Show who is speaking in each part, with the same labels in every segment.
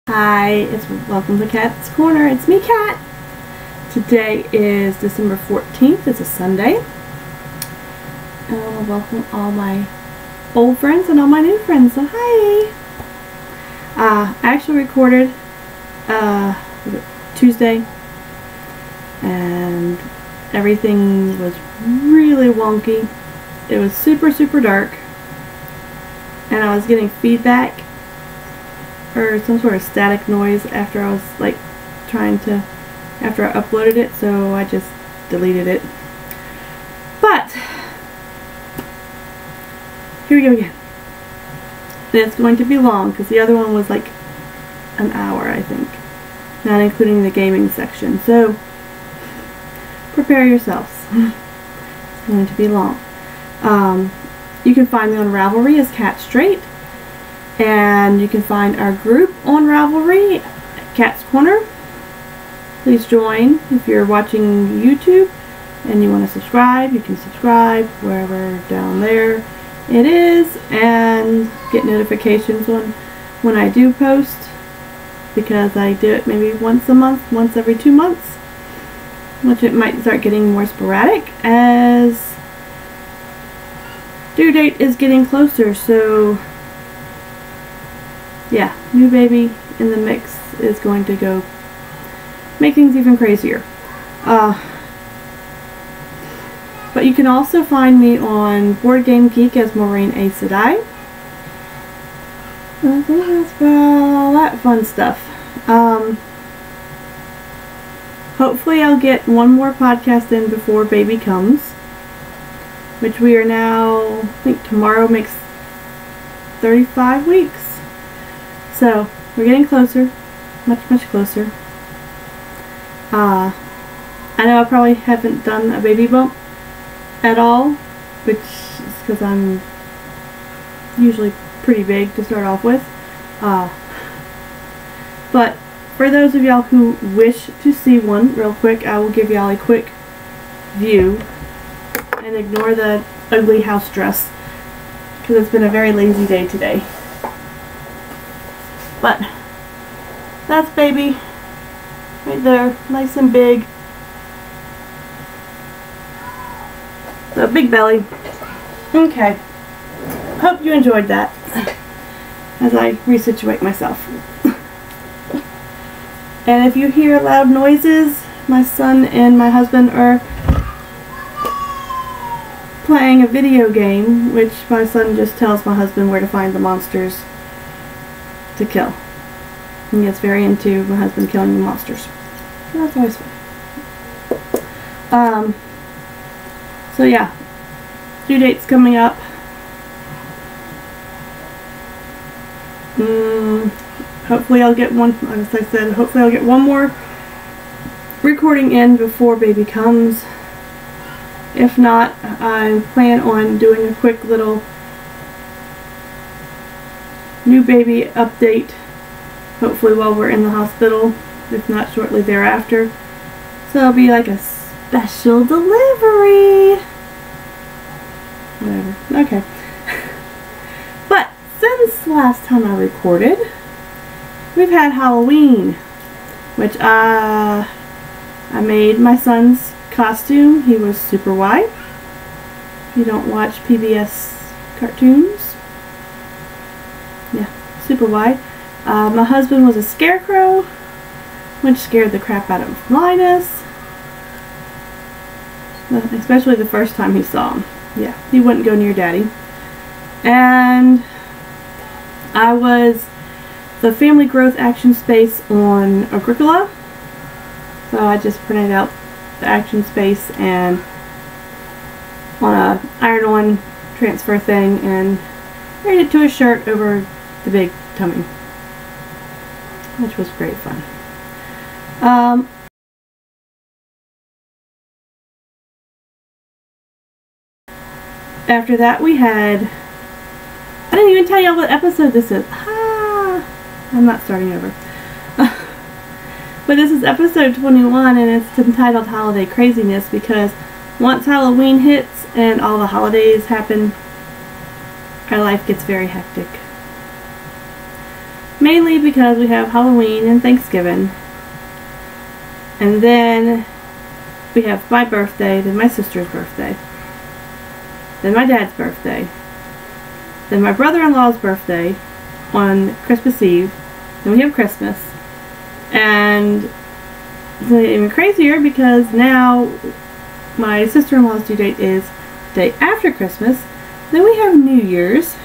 Speaker 1: Hi, it's welcome to Cat's Corner. It's me, Cat. Today is December 14th. It's a Sunday. And I want to welcome all my old friends and all my new friends. So hi. I actually recorded Tuesday, and everything was really wonky. It was super dark, and I was getting feedback or some sort of static noise after I was after I uploaded it, so I just deleted it. But here we go again. And it's going to be long because the other one was like an hour, I think, not including the gaming section. So prepare yourselves. It's going to be long. You can find me on Ravelry as CatStraight. And you can find our group on Ravelry, Cat's Corner. Please join. If you're watching YouTube and you want to subscribe, you can subscribe wherever down there it is, and get notifications when I do post, because I do it maybe once a month, once every 2 months, which it might start getting more sporadic as due date is getting closer. So yeah, new baby in the mix is going to go make things even crazier. But you can also find me on Board Game Geek as Maureen A. Sedai. I think that's about all that fun stuff. Hopefully I'll get one more podcast in before baby comes, which we are now, I think tomorrow makes 35 weeks. So, we're getting closer. Much closer. I know I probably haven't done a baby bump at all, which is because I'm usually pretty big to start off with. But for those of y'all who wish to see one, real quick, I will give y'all a quick view and ignore the ugly house dress because it's been a very lazy day today. But that's baby right there, nice and big. So big belly. Okay. Hope you enjoyed that as I resituate myself. And if you hear loud noises, my son and my husband are playing a video game, which my son just tells my husband where to find the monsters to kill. He gets very into my husband killing the monsters. So that's always fun. So yeah, due date's coming up. Hopefully I'll get one, as I said, hopefully I'll get one more recording in before baby comes. If not, I plan on doing a quick little new baby update, hopefully while we're in the hospital, if not shortly thereafter. So it'll be like a special delivery. Whatever. Okay. But since last time I recorded, we've had Halloween, which I made my son's costume. He was super white. If you don't watch PBS cartoons, yeah, super wide. My husband was a scarecrow, which scared the crap out of Linus, especially the first time he saw him. Yeah, he wouldn't go near Daddy. And I was the Family Growth Action Space on Agricola, so I just printed out the action space and on a iron-on transfer thing and made it to a shirt over the big tummy, which was great fun. After that we had, I didn't even tell y'all what episode this is. I'm not starting over. But this is episode 21, and it's entitled Holiday Craziness, because once Halloween hits and all the holidays happen, our life gets very hectic. Mainly because we have Halloween and Thanksgiving. And then we have my birthday, then my sister's birthday, then my dad's birthday, then my brother-in-law's birthday on Christmas Eve, then we have Christmas. And it's even crazier because now my sister-in-law's due date is the day after Christmas. Then we have New Year's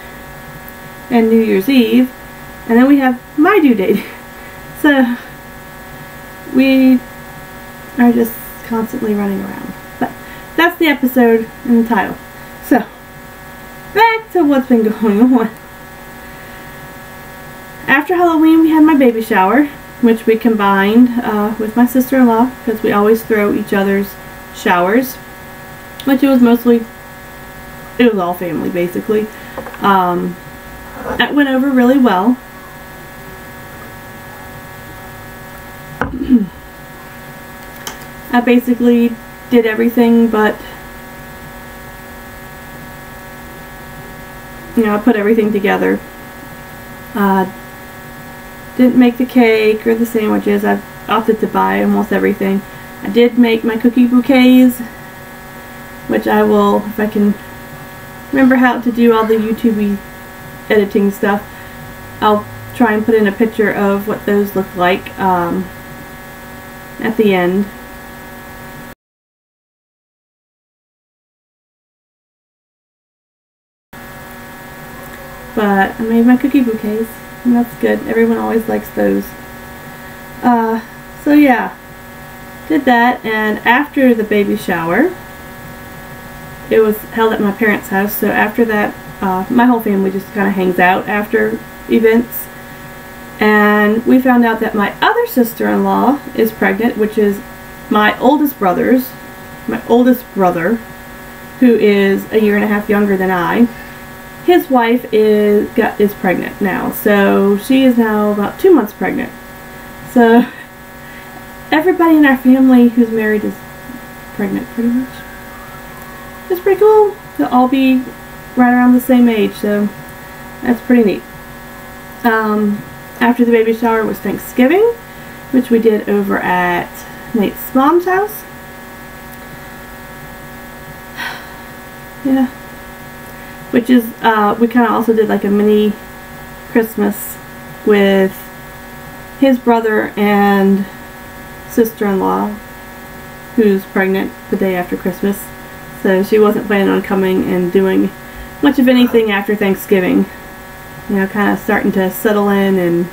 Speaker 1: and New Year's Eve, and then we have my due date. So we are just constantly running around. But that's the episode and the title. So back to what's been going on. After Halloween, we had my baby shower, which we combined with my sister-in-law, because we always throw each other's showers, which it was all family basically. That went over really well. I basically did everything but, I put everything together. Didn't make the cake or the sandwiches. I opted to buy almost everything. I did make my cookie bouquets, which I will, if I can remember how to do all the YouTube editing stuff, I'll try and put in a picture of what those look like at the end. But I made my cookie bouquets, and that's good. Everyone always likes those. So yeah, did that, and after the baby shower, it was held at my parents' house, so after that, my whole family just kind of hangs out after events. And we found out that my other sister-in-law is pregnant, which is my oldest brother, who is a year and a half younger than I. His wife is pregnant now, so she is now about 2 months pregnant. So everybody in our family who's married is pregnant, pretty much. It's pretty cool. They'll all be right around the same age, so that's pretty neat. After the baby shower was Thanksgiving, which we did over at Nate's mom's house. Yeah. Which is, we kind of also did like a mini Christmas with his brother and sister-in-law, who's pregnant the day after Christmas. So she wasn't planning on coming and doing much of anything after Thanksgiving. Kind of starting to settle in and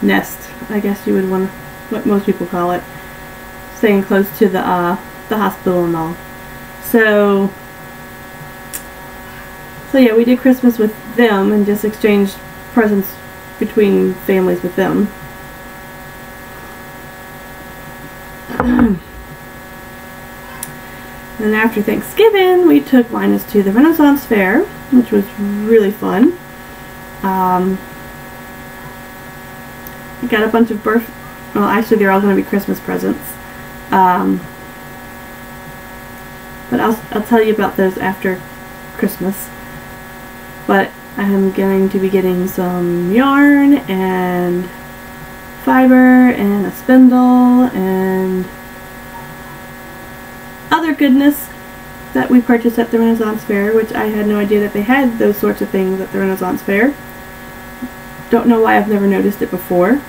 Speaker 1: nest, I guess you would want, what most people call it. Staying close to the hospital and all. So yeah, we did Christmas with them and just exchanged presents between families with them. And after Thanksgiving, we took Linus to the Renaissance Fair, which was really fun. I got a bunch of well, actually they're all going to be Christmas presents. But I'll tell you about those after Christmas. But I'm going to be getting some yarn and fiber and a spindle and other goodness that we purchased at the Renaissance Fair, which I had no idea that they had those sorts of things at the Renaissance Fair. Don't know why I've never noticed it before,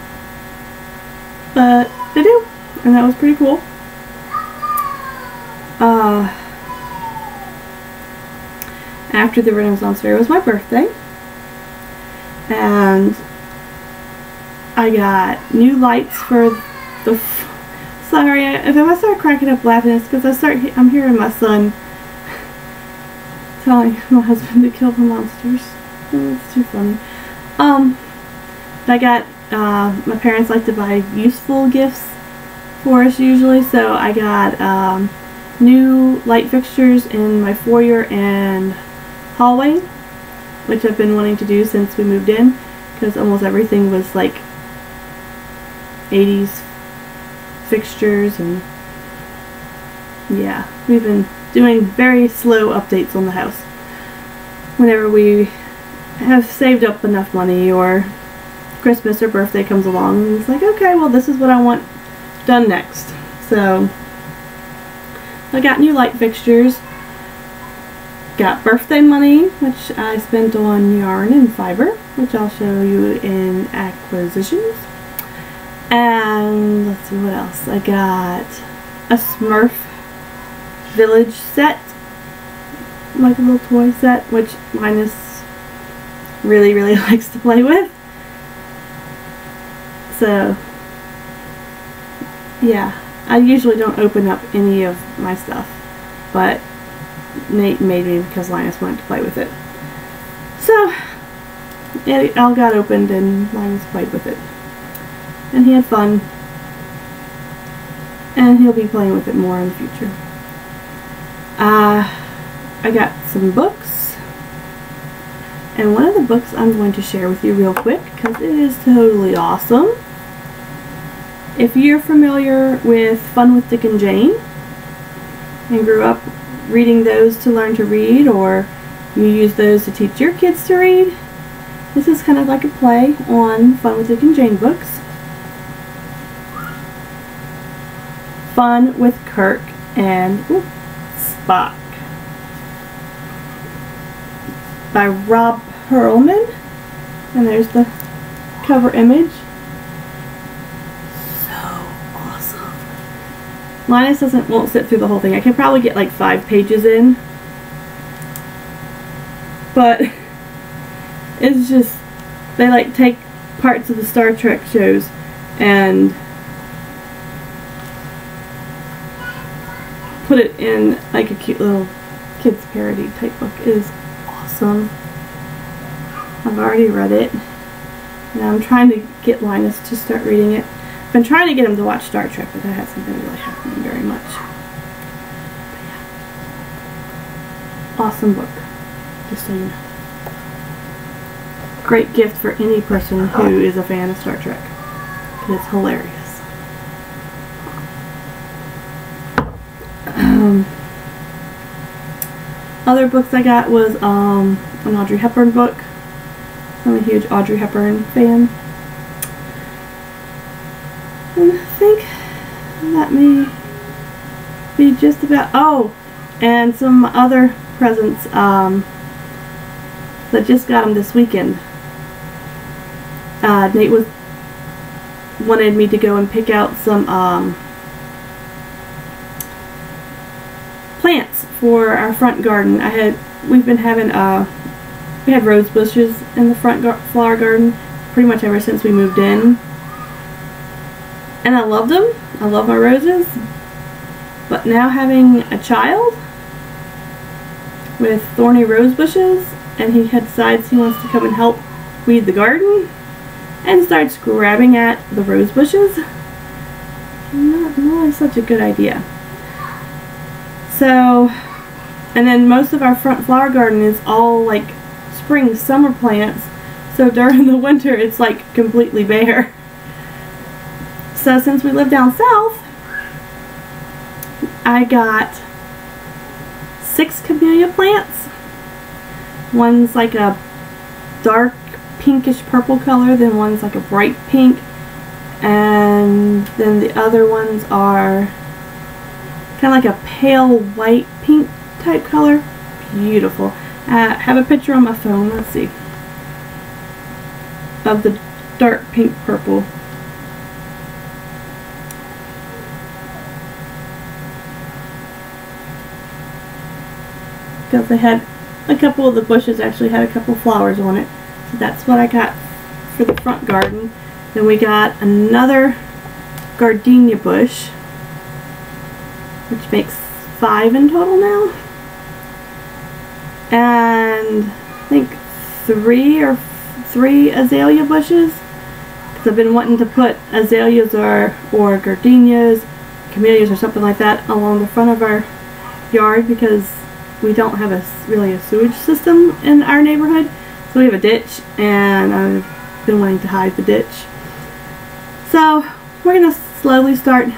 Speaker 1: but they do, and that was pretty cool. After the Renaissance Fair was my birthday, and I got new lights for the sorry, if I start cracking up laughing, it's because I'm hearing my son telling my husband to kill the monsters. It's too funny. I got, my parents like to buy useful gifts for us usually, so I got new light fixtures in my foyer and hallway, which I've been wanting to do since we moved in, because almost everything was like 80s fixtures, and yeah, we've been doing very slow updates on the house. Whenever we have saved up enough money or Christmas or birthday comes along, and it's like, okay, well, this is what I want done next. So I got new light fixtures, got birthday money, which I spent on yarn and fiber, which I'll show you in acquisitions. And let's see what else. I got a Smurf Village set, like a little toy set, which Linus really likes to play with. So yeah, I usually don't open up any of my stuff, but Nate made me because Linus wanted to play with it. So it all got opened and Linus played with it. And he had fun. And he'll be playing with it more in the future. I got some books. And one of the books I'm going to share with you real quick because it is totally awesome. If you're familiar with Fun with Dick and Jane and grew up reading those to learn to read, or you use those to teach your kids to read, this is kind of like a play on Fun with Dick and Jane books. Fun with Kirk and Spock by Rob Perlman, and there's the cover image. Linus won't sit through the whole thing. I can probably get like 5 pages in. But it's just, they like take parts of the Star Trek shows and put it in like a cute little kids parody type book. It is awesome. I've already read it. And I'm trying to get Linus to start reading it. I've been trying to get him to watch Star Trek, but that hasn't been really happening very much. But yeah. Awesome book, just so you know. Great gift for any person who is a fan of Star Trek. It's hilarious. Other books I got was an Audrey Hepburn book. I'm a huge Audrey Hepburn fan. And I think that may be just about, oh, and some other presents that just got them this weekend. Nate wanted me to go and pick out some plants for our front garden. We've been having we had rose bushes in the front flower garden pretty much ever since we moved in. And I loved them. I love my roses. But now having a child with thorny rose bushes, and he decides he wants to come and help weed the garden and starts grabbing at the rose bushes. Not really such a good idea. So, and then most of our front flower garden is all like spring, summer plants. So during the winter it's like completely bare. So since we live down south, I got 6 camellia plants. One's like a dark pinkish purple color, then one's like a bright pink, and then the other ones are kind of like a pale white pink type color. Beautiful. I have a picture on my phone, let's see, of the dark pink purple. Because they had a couple of the bushes actually had a couple flowers on it. So that's what I got for the front garden. Then we got another gardenia bush, which makes 5 in total now. And I think 3 azalea bushes. Because I've been wanting to put azaleas or gardenias, camellias or something like that along the front of our yard, because we don't have really a sewage system in our neighborhood. So we have a ditch, and I've been wanting to hide the ditch. So we're going to slowly start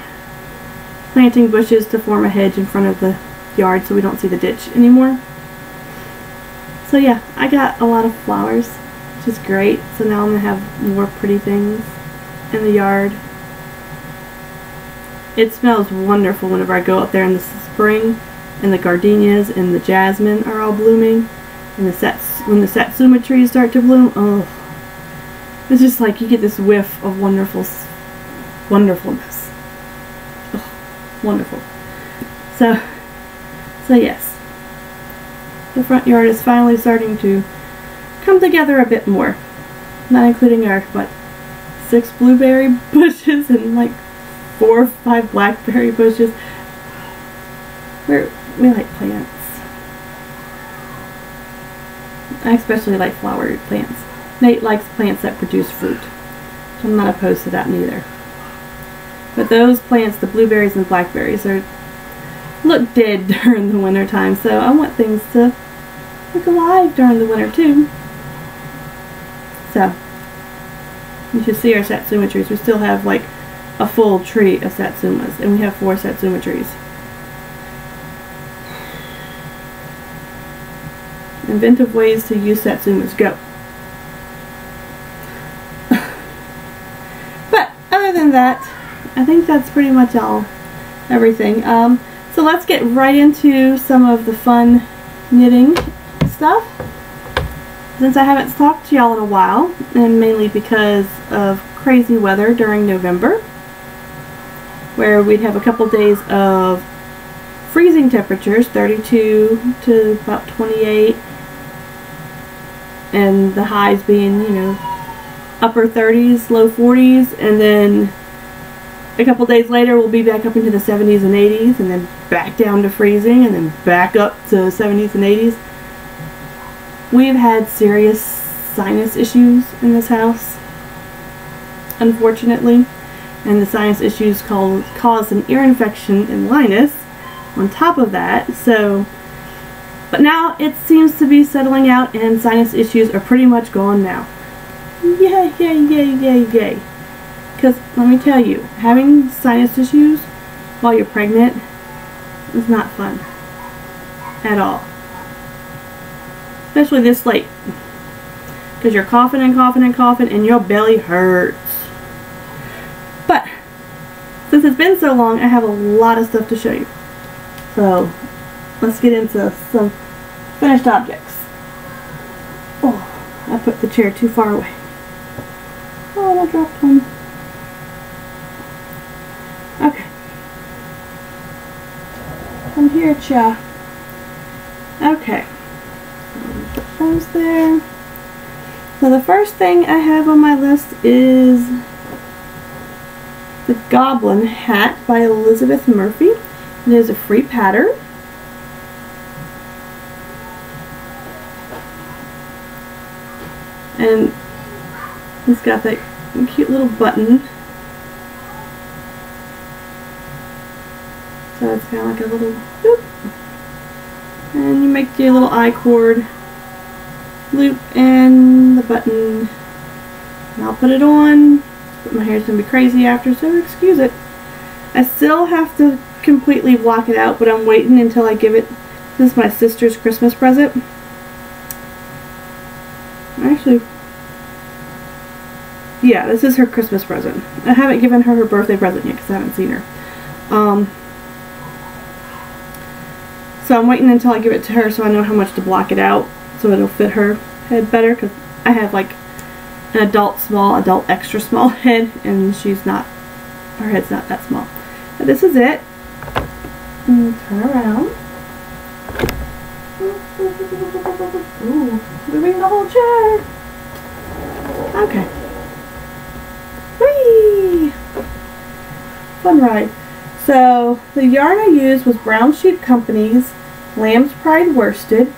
Speaker 1: planting bushes to form a hedge in front of the yard so we don't see the ditch anymore. So yeah, I got a lot of flowers which is great. So now I'm going to have more pretty things in the yard. It smells wonderful whenever I go out there in the spring, and the gardenias and the jasmine are all blooming, and when the satsuma trees start to bloom. Oh, it's just like you get this whiff of wonderfulness. Oh, wonderful. So yes, the front yard is finally starting to come together a bit more. Not including our 6 blueberry bushes and like 4 or 5 blackberry bushes. We like plants. I especially like flowery plants. Nate likes plants that produce fruit, so I'm not opposed to that neither. But those plants, the blueberries and blackberries, look dead during the winter time, so I want things to look alive during the winter too. So you should see our satsuma trees. We still have like a full tree of satsumas, and we have 4 satsuma trees. Inventive ways to use satsumas. Go. But other than that, I think that's pretty much everything. So let's get right into some of the fun knitting stuff. Since I haven't talked to y'all in a while, and mainly because of crazy weather during November, where we'd have a couple days of freezing temperatures, 32 to about 28, and the highs being, you know, upper 30s, low 40s, and then a couple days later we'll be back up into the 70s and 80s, and then back down to freezing, and then back up to 70s and 80s. We've had serious sinus issues in this house, unfortunately, and the sinus issues caused an ear infection in Linus on top of that. So, but now it seems to be settling out, and sinus issues are pretty much gone now. Yay, yay, yay, yay, yay. Because let me tell you, having sinus issues while you're pregnant is not fun at all. Especially this late. Because you're coughing and coughing and coughing, and your belly hurts. But since it's been so long, I have a lot of stuff to show you. So let's get into some finished objects. Oh, I put the chair too far away. Oh, I dropped one. Okay. Come here, cha. Okay. Put those there. So the first thing I have on my list is the Goblin Hat by Elizabeth Murphy. It is a free pattern. And it's got that cute little button. So it's kind of like a little boop. And you make your little I-cord loop and the button. And I'll put it on. But my hair's going to be crazy after, so excuse it. I still have to completely block it out, but I'm waiting until I give it. This is my sister's Christmas present. Actually, yeah, this is her Christmas present. I haven't given her birthday present yet because I haven't seen her. So I'm waiting until I give it to her so I know how much to block it out so it'll fit her head better, because I have like an adult small, adult extra small head, and she's not, her head's not that small. But this is it. And turn around. Ooh, moving the whole chair. Okay. Whee! Fun ride. So the yarn I used was Brown Sheep Company's Lamb's Pride Worsted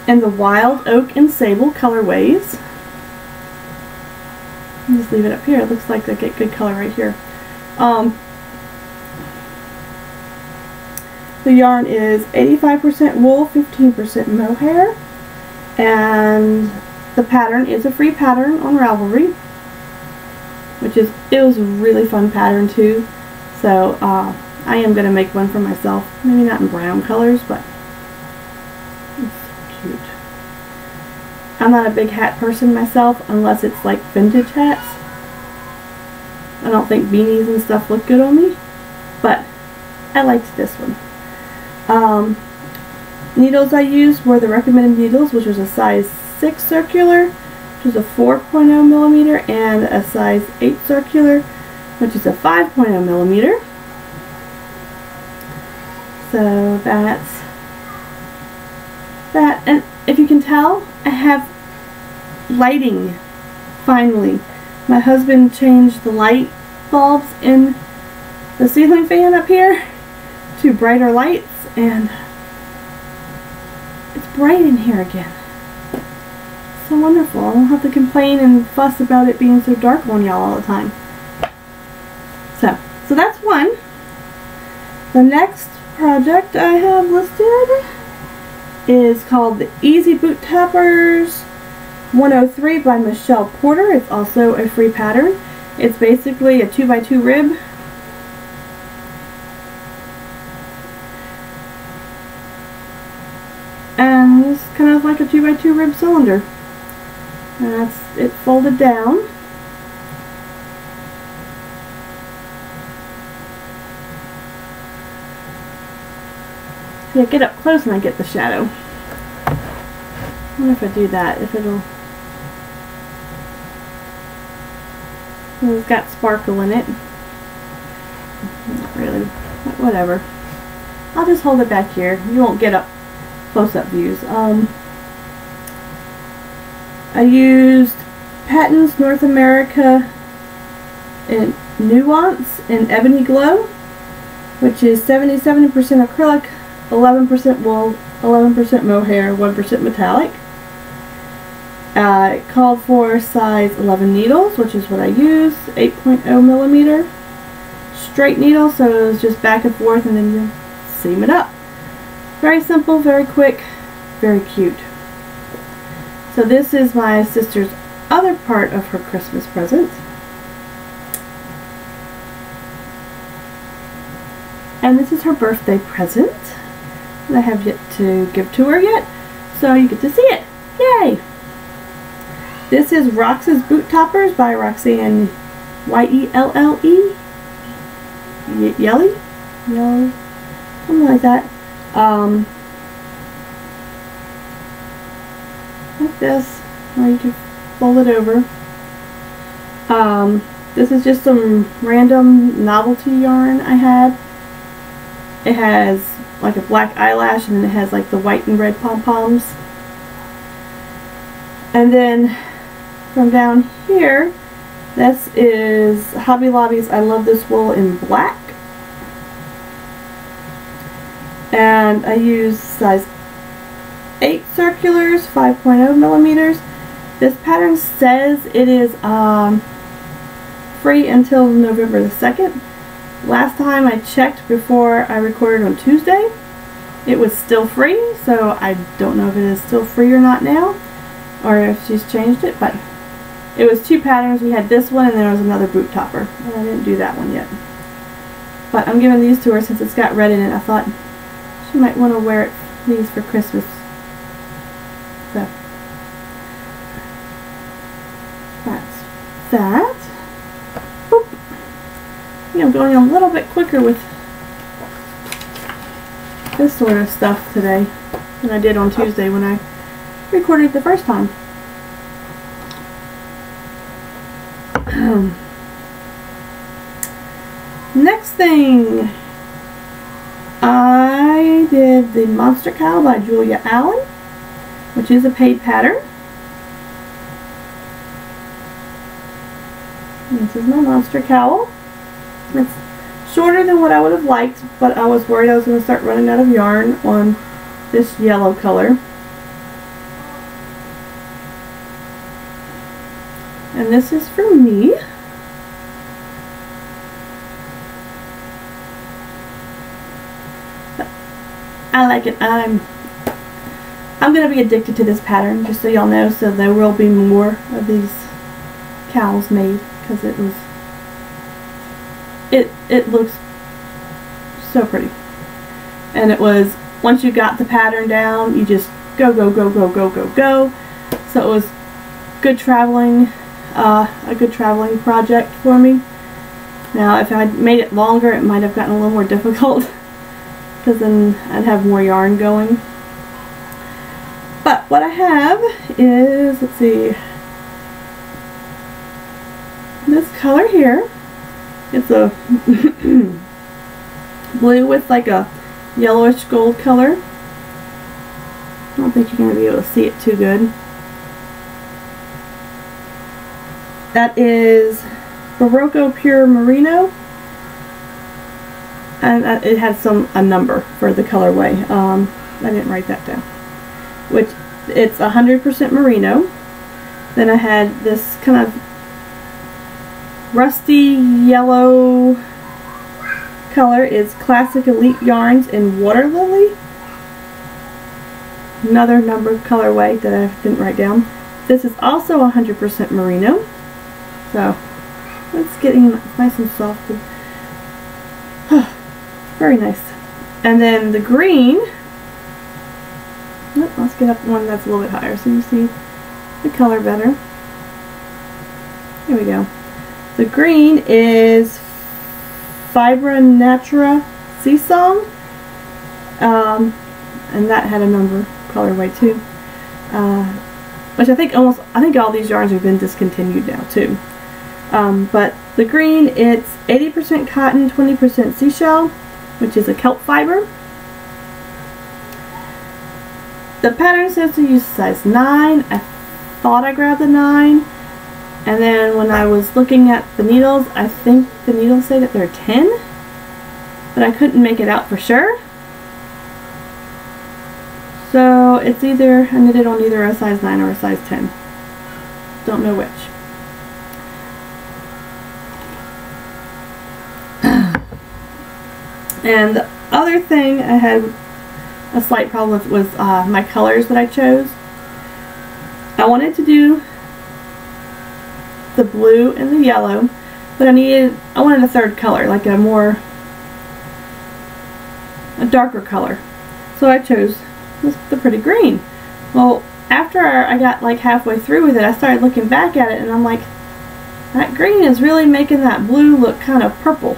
Speaker 1: and the Wild Oak and Sable colorways. I'll just leave it up here. It looks like they get good color right here. The yarn is 85% wool, 15% mohair, and the pattern is a free pattern on Ravelry, it was a really fun pattern too. So I am going to make one for myself. Maybe not in brown colors, but it's so cute. I'm not a big hat person myself unless it's like vintage hats. I don't think beanies and stuff look good on me, but I liked this one. Needles I used were the recommended needles, which was a size 6 circular, which is a 4.0 millimeter, and a size 8 circular, which is a 5.0 millimeter. So that's that. And if you can tell, I have lighting finally. My husband changed the light bulbs in the ceiling fan up here to brighter lights, and it's bright in here again. So wonderful. I don't have to complain and fuss about it being so dark on y'all all the time. So that's one. The next project I have listed is called the Easy Boot Tappers 103 by Michelle Porter. It's also a free pattern. It's basically a 2x2 rib. And it's kind of like a 2x2 rib cylinder. And that's it folded down. See, I get up close and I get the shadow. I wonder if I do that, if it'll... It's got sparkle in it. Not really, but whatever. I'll just hold it back here. You won't get up close-up views. I used Patton's North America in Nuance in Ebony Glow, which is 77% acrylic, 11% wool, 11% mohair, 1% metallic. It called for size 11 needles, which is what I use, 8.0 millimeter straight needle, so it was just back and forth and then you seam it up. Very simple, very quick, very cute. So this is my sister's other part of her Christmas present. And this is her birthday present that I have yet to give to her yet, so you get to see it. Yay! This is Rox's Boot Toppers by Roxanne Y-E-L-L-E. Yelly? Yelly? Something like that. Like this. Or you can fold it over. This is just some random novelty yarn I had. It has like a black eyelash and then it has like the white and red pom-poms. And then from down here, this is Hobby Lobby's I Love This Wool in black. And I use size 8 circulars, 5.0 millimeters. This pattern says it is free until November the 2nd. Last time I checked before I recorded on Tuesday, it was still free, so I don't know if it is still free or not now, or if she's changed it, but it was 2 patterns. We had this one and there was another boot topper, and I didn't do that one yet. But I'm giving these to her since it's got red in it. I thought she might want to wear these for Christmas. So that's that. Boop. I think I'm going a little bit quicker with this sort of stuff today than I did on Tuesday when I recorded the first time. Next thing, I did the Monster Cow by Julia Allen, which is a paid pattern. And this is my monster cowl. It's shorter than what I would have liked, but I was worried I was going to start running out of yarn on this yellow color. And this is for me. I like it. I'm going to be addicted to this pattern, just so y'all know, so there will be more of these cowls made, because it looks so pretty. And it was, once you got the pattern down, you just go, go, go, go, go, go, go. So it was good traveling, a good traveling project for me. Now if I had made it longer, it might have gotten a little more difficult because then I'd have more yarn going. But what I have is, let's see, this color here. It's a blue with like a yellowish gold color. I don't think you're going to be able to see it too good. That is Barocco Pure Merino, and it has a number for the colorway. I didn't write that down. Which it's 100% merino. Then I had this kind of rusty yellow color is Classic Elite Yarns in Water Lily. Another numbered colorway that I didn't write down. This is also 100% merino. So it's getting nice and soft. Very nice. And then the green. Let's get up one that's a little bit higher so you see the color better. Here we go. The green is Fibra Natura Sea Song, and that had a number colorway too, which I think all these yarns have been discontinued now too. But the green, it's 80% cotton, 20% seashell, which is a kelp fiber. The pattern says to use size 9. I thought I grabbed the 9, and then when I was looking at the needles, I think the needles say that they're 10, but I couldn't make it out for sure. So it's either, I knitted on either a size 9 or a size 10. Don't know which. And the other thing I had a slight problem with was my colors that I chose. I wanted to do the blue and the yellow, but I wanted a third color, like a darker color. So I chose the pretty green. Well, after I got like halfway through with it, I started looking back at it and I'm like, that green is really making that blue look kind of purple.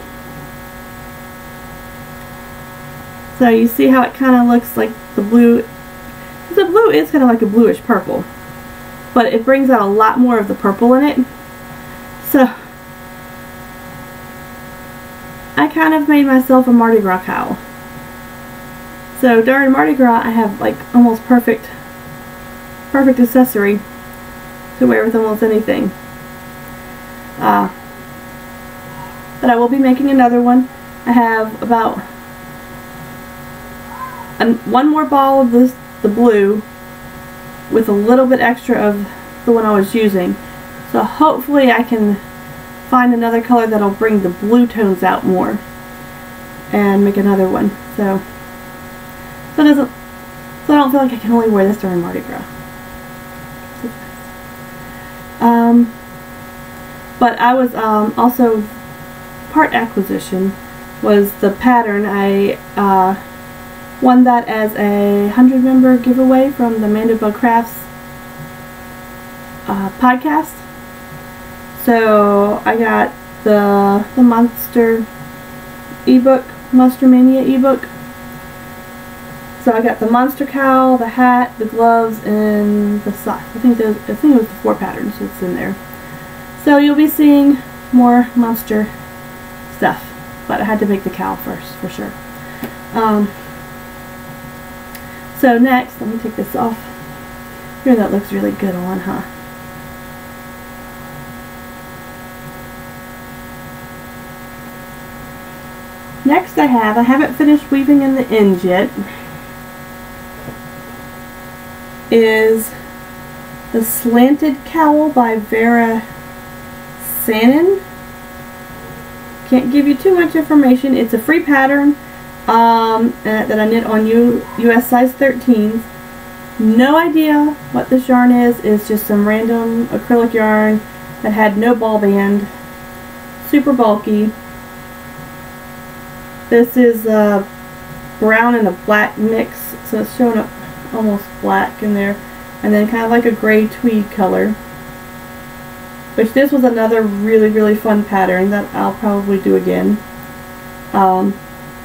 Speaker 1: So you see how it kind of looks like the blue. The blue is kind of like a bluish purple, but it brings out a lot more of the purple in it. So I kind of made myself a Mardi Gras cowl. So during Mardi Gras, I have like almost perfect accessory to wear with almost anything. But I will be making another one. I have about one more ball of the blue with a little bit extra of the one I was using. So hopefully I can find another color that'll bring the blue tones out more and make another one. So I don't feel like I can only wear this during Mardi Gras. But I was also, part acquisition was the pattern. I won that as a 100-member giveaway from the Mandibug Crafts podcast. So I got the Monster ebook, Monster Mania ebook. So I got the monster cowl, the hat, the gloves, and the socks. I think it was the 4 patterns that's in there. So you'll be seeing more monster stuff, but I had to make the cowl first for sure. So next, let me take this off. Here, that looks really good on, huh? Next I haven't finished weaving in the ends yet, is the Slanted Cowl by Vera Sanin. Can't give you too much information. It's a free pattern that I knit on US size 13s. No idea what this yarn is. It's just some random acrylic yarn that had no ball band. Super bulky. This is a brown and a black mix, so it's showing up almost black in there. and then kind of like a gray tweed color. Which this was another really fun pattern that I'll probably do again.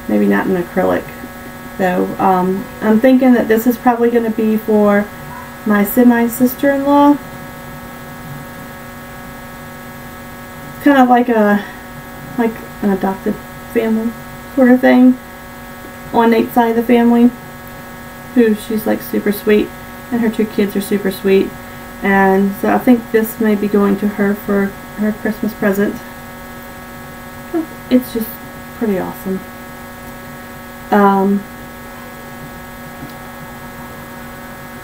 Speaker 1: Maybe not in acrylic though. I'm thinking that this is probably going to be for my semi-sister-in-law. Kind of like an adopted family sort of thing on Nate's side of the family, who she's like super sweet, and her 2 kids are super sweet, and so I think this may be going to her for her Christmas present. It's just pretty awesome.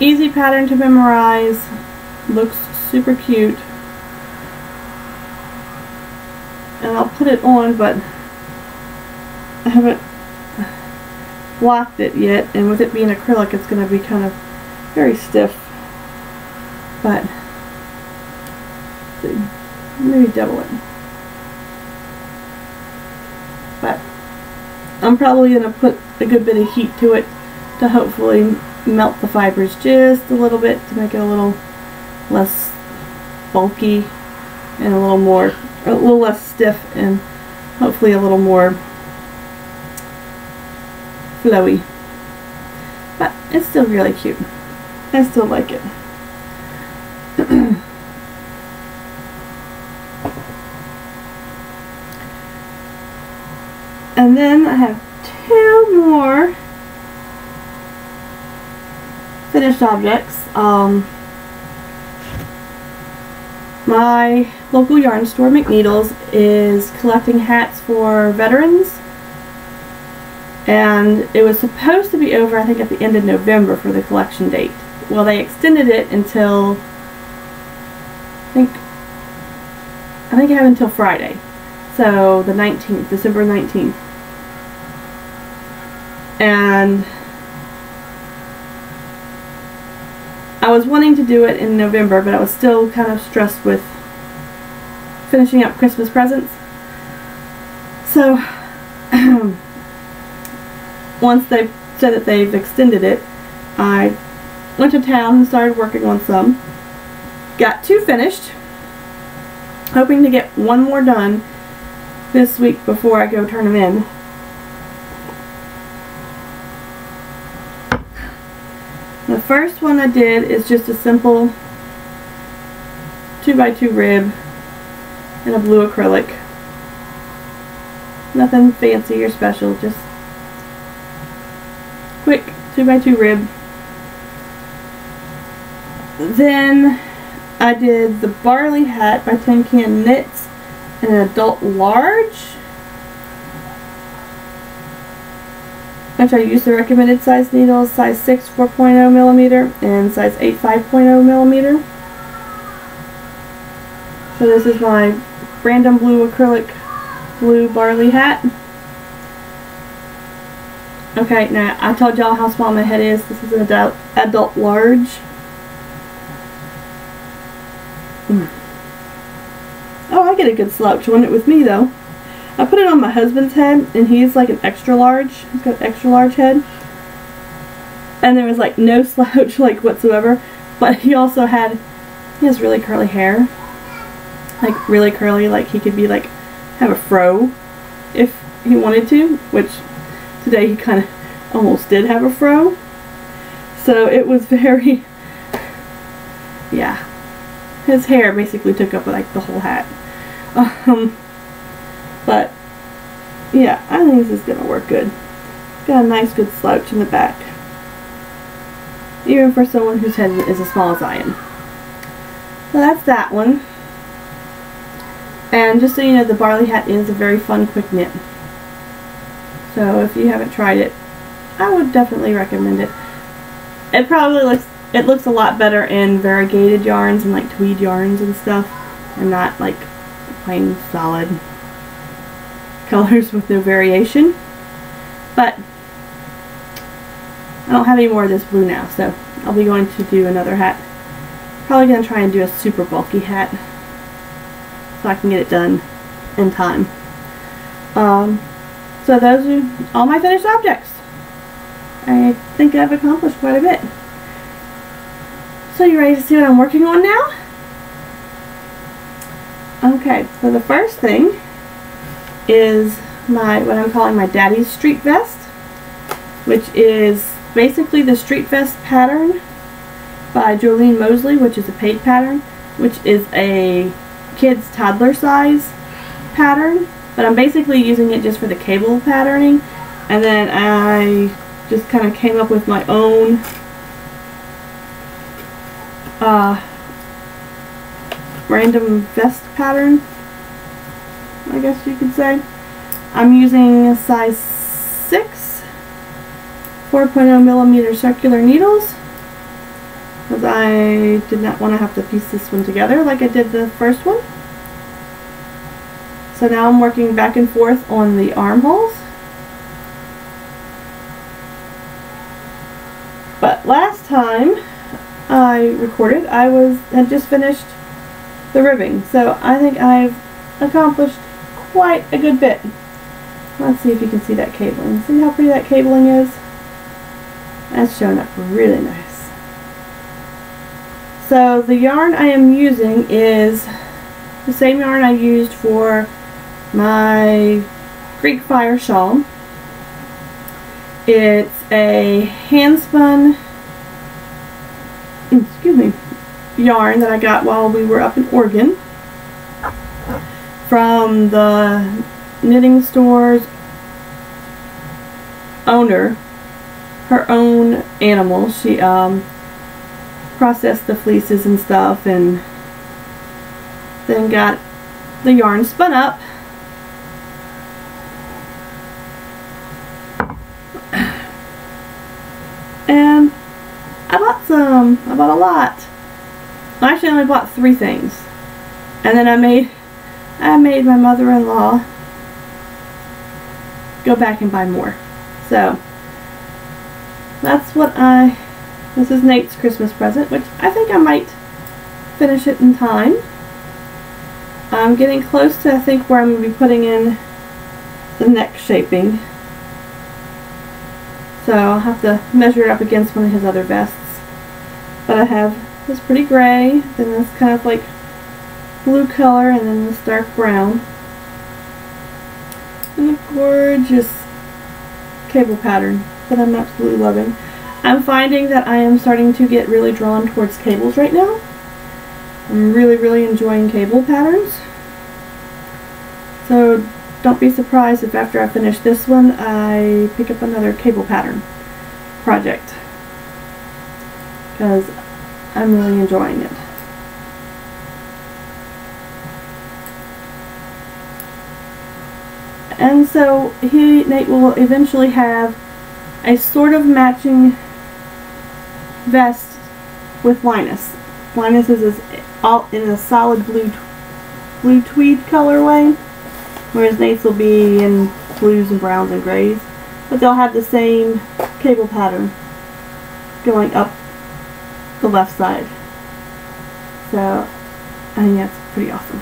Speaker 1: Easy pattern to memorize, looks super cute, and I'll put it on, but I haven't blocked it yet, and with it being acrylic it's going to be kind of very stiff, but let's see, maybe double it, but I'm probably going to put a good bit of heat to it to hopefully melt the fibers just a little bit to make it a little less bulky and a little less stiff, and hopefully a little more flowy. But it's still really cute. I still like it. And then I have 2 more finished objects. My local yarn store, McNeedles, is collecting hats for veterans, and it was supposed to be over, I think, at the end of November for the collection date. Well, they extended it until I think I have until Friday, so the 19th, December 19th, and I was wanting to do it in November, but I was still kind of stressed with finishing up Christmas presents. So once they said that they've extended it, I went to town and started working on some. Got 2 finished, hoping to get 1 more done this week before I go turn them in. The first one I did is just a simple 2x2 rib and a blue acrylic. Nothing fancy or special, just quick 2x2 rib. Then I did the Barley Hat by Tin Can Knits in an adult large, which I used the recommended size needles, size 6 4.0 millimeter and size 8 5.0 millimeter. So this is my random blue acrylic blue Barley Hat. Okay, now I told y'all how small my head is. This is an adult large. Oh, I get a good slouch on it with me though. I put it on my husband's head, and he's like an extra large. He's got an extra large head. And there was like no slouch like whatsoever. But he also has really curly hair. Like really curly, like he could be like, have a fro if he wanted to. Which today he kind of almost did have a fro. So it was very, yeah. His hair basically took up like the whole hat. But yeah, I think this is gonna work good. Got a nice good slouch in the back, even for someone whose head is as small as I am. So that's that one. And just so you know, the Barley Hat is a very fun quick knit. So if you haven't tried it, I would definitely recommend it. It looks a lot better in variegated yarns and like tweed yarns and stuff, and not like plain solid colors with no variation. But I don't have any more of this blue now, so I'll be going to do another hat. Probably going to try and do a super bulky hat so I can get it done in time. So those are all my finished objects. I think I've accomplished quite a bit. So you ready to see what I'm working on now? Okay, so the first thing is what I'm calling my Daddy's Street Vest, which is basically the street vest pattern by Jolene Mosley, which is a paid pattern, which is a kid's toddler size pattern, but I'm basically using it just for the cable patterning, and then I just kind of came up with my own random vest pattern, I guess you could say. I'm using a size 6 4.0 millimeter circular needles because I did not want to have to piece this one together like I did the first one. So now I'm working back and forth on the armholes. But last time I recorded, I had just finished the ribbing, so I think I've accomplished quite a good bit. Let's see if you can see that cabling. See how pretty that cabling is? That's showing up really nice. So the yarn I am using is the same yarn I used for my Greek Fire shawl. It's a hand-spun, yarn that I got while we were up in Oregon from the knitting store's owner. Her own animal. She processed the fleeces and stuff and then got the yarn spun up and I bought a lot. I actually only bought 3 things, and then I made my mother-in-law go back and buy more. So that's what this is Nate's Christmas present, which I think I might finish it in time. I'm getting close to, I think, where I'm going to be putting in the neck shaping. So I'll have to measure it up against one of his other vests. But I have this pretty gray, then this kind of like blue color, and then this dark brown. And a gorgeous cable pattern that I'm absolutely loving. I'm finding that I am starting to get really drawn towards cables right now. I'm really enjoying cable patterns. So don't be surprised if after I finish this one I pick up another cable pattern project, because I'm really enjoying it. And so Nate will eventually have a sort of matching vest with Linus. Linus is all in a solid blue tweed colorway, whereas Nate's will be in blues and browns and grays. But they'll have the same cable pattern going up the left side. So I think that's pretty awesome.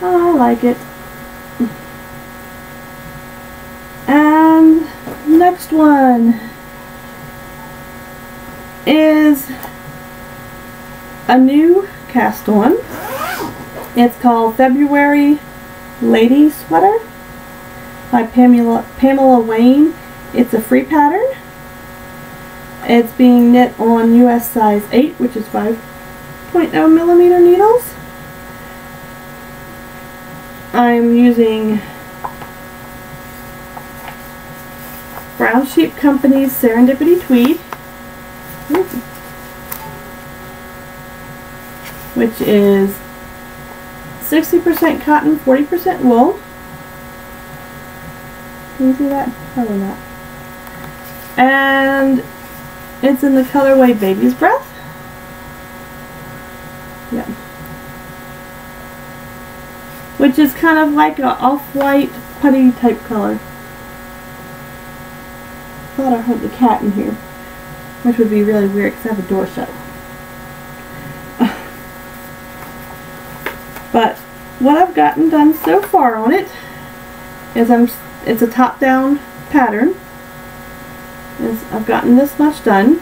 Speaker 1: I like it. And next one is a new cast on. It's called February Lady Sweater by Pamela Wayne. It's a free pattern. It's being knit on US size 8, which is 5.0 millimeter needles. I'm using Brown Sheep Company's Serendipity Tweed, which is 60% cotton, 40% wool. Can you see that? Probably not. And it's in the colorway Baby's Breath. Yeah. Which is kind of like a off-white putty type color. Thought I heard the cat in here, which would be really weird because I have the door shut. But what I've gotten done so far on it is it's a top-down pattern. I've gotten this much done.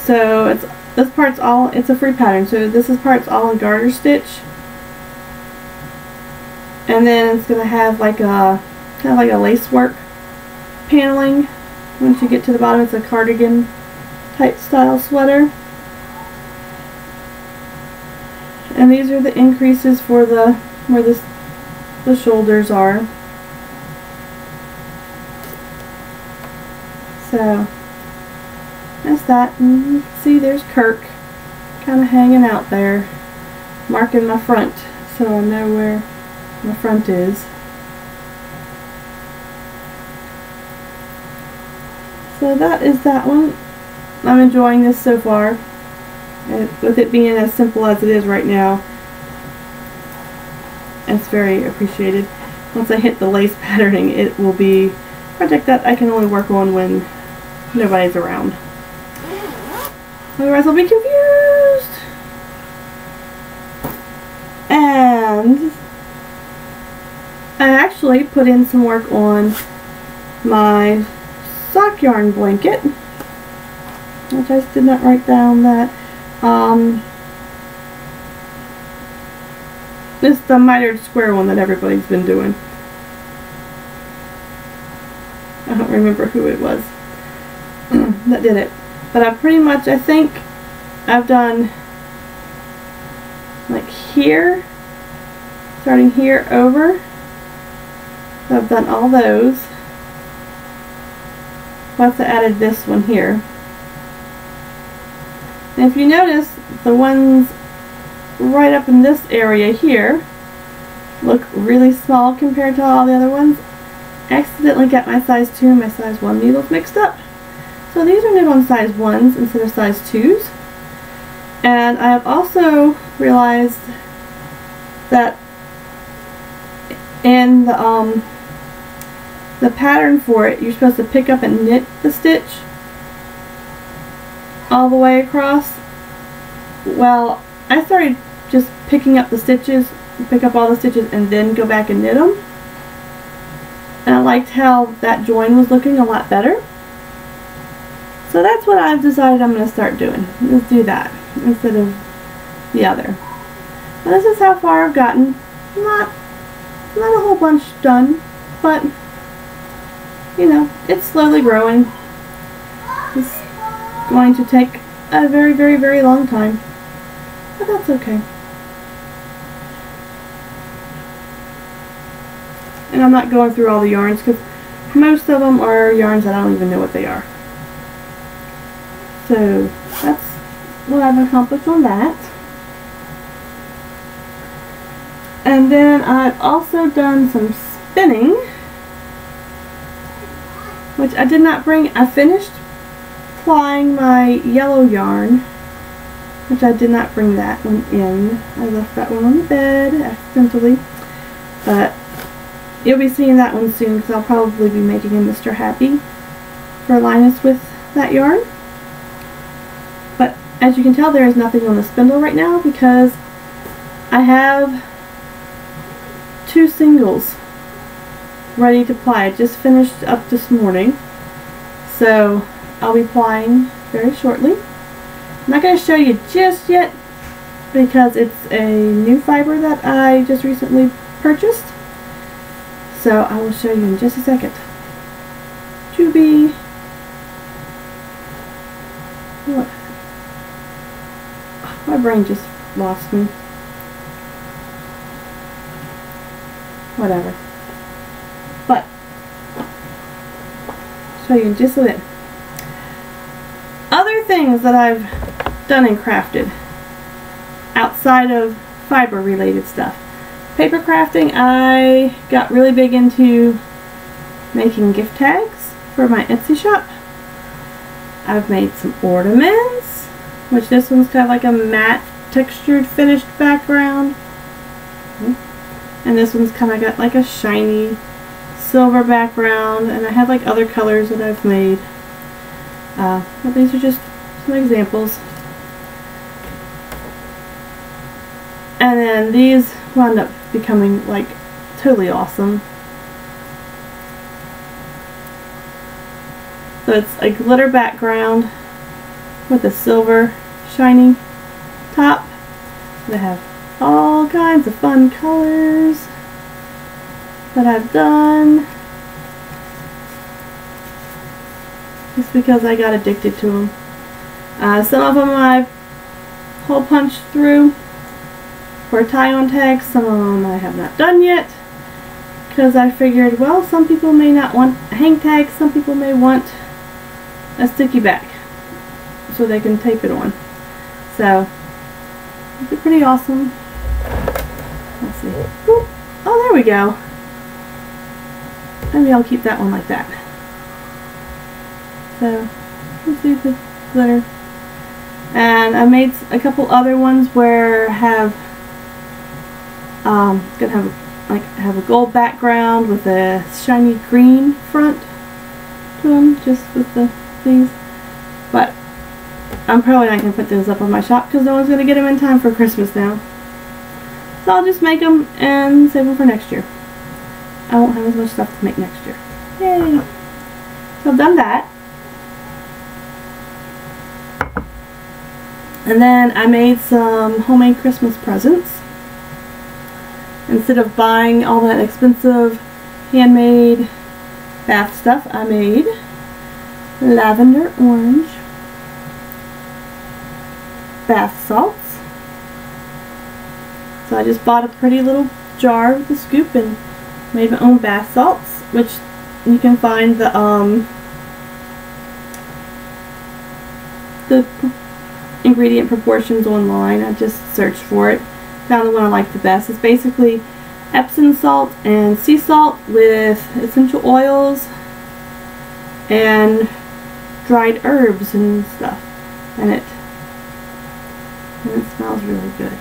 Speaker 1: So this part's all, it's a free pattern, so this is part's all in garter stitch. And then it's gonna have like a kind of like a lace work paneling. Once you get to the bottom, it's a cardigan type style sweater. And these are the increases for the where the shoulders are. So that's that. And you can see there's Kirk kind of hanging out there, marking my front, so I know where my front is. So that is that one. I'm enjoying this so far. With it being as simple as it is right now, it's very appreciated. Once I hit the lace patterning, it will be a project that I can only work on when nobody's around. Otherwise I'll be confused. And I actually put in some work on my sock yarn blanket, which I did not write down that. It's the mitered square one that everybody's been doing. I don't remember who it was that did it. But I pretty much, I think I've done like here, starting here over. So I've done all those. Plus I added this one here. And if you notice, the ones right up in this area here look really small compared to all the other ones. I accidentally got my size 2 and my size 1 needles mixed up. So these are knit on size 1s instead of size 2s. And I have also realized that in the pattern for it, you're supposed to pick up and knit the stitch all the way across. Well, I started just picking up the stitches, pick up all the stitches, and then go back and knit them. And I liked how that join was looking a lot better. So that's what I've decided I'm going to start doing. Let's do that instead of the other. Now this is how far I've gotten. Not a whole bunch done, but you know, it's slowly growing. It's going to take a very, very, very long time, but that's okay. And I'm not going through all the yarns because most of them are yarns that I don't even know what they are. So that's what I've accomplished on that. And then I've also done some spinning, which I did not bring. I finished plying my yellow yarn, which I did not bring that one in. I left that one on the bed accidentally, but you'll be seeing that one soon because I'll probably be making a Mr. Happy for Linus with that yarn. But as you can tell, there is nothing on the spindle right now because I have 2 singles ready to ply. I just finished up this morning, so I'll be plying very shortly. I'm not going to show you just yet because it's a new fiber that I just recently purchased. So I will show you in just a second. Juby. What? My brain just lost me. Whatever. But show you in just a bit. Other things that I've done and crafted outside of fiber related stuff. Paper crafting, I got really big into making gift tags for my Etsy shop. I've made some ornaments, which this one's kind of like a matte textured finished background. And this one's kind of got like a shiny silver background, and I have like other colors that I've made. But these are just some examples. And then these wound up becoming like totally awesome. So it's a glitter background with a silver shiny top. They have all kinds of fun colors that I've done just because I got addicted to them. Some of them I've hole punched through for tie-on tags. Some of them I have not done yet because I figured, well, some people may not want hang tags, some people may want a sticky back so they can tape it on. So it'd be pretty awesome. Let's see. Boop. Oh, there we go. Maybe I'll keep that one like that. So let's see the glitter. And I made a couple other ones where I have gonna have a gold background with a shiny green front to them, just with these. But I'm probably not gonna put those up on my shop because no one's gonna get them in time for Christmas now. So I'll just make them and save them for next year. I won't have as much stuff to make next year. Yay! So I've done that. And then I made some homemade Christmas presents. Instead of buying all that expensive handmade bath stuff, I made lavender orange bath salts. So I just bought a pretty little jar with a scoop and made my own bath salts, which you can find the ingredient proportions online. I just searched for it, found the one I like the best. It's basically Epsom salt and sea salt with essential oils and dried herbs and stuff in it, and it smells really good.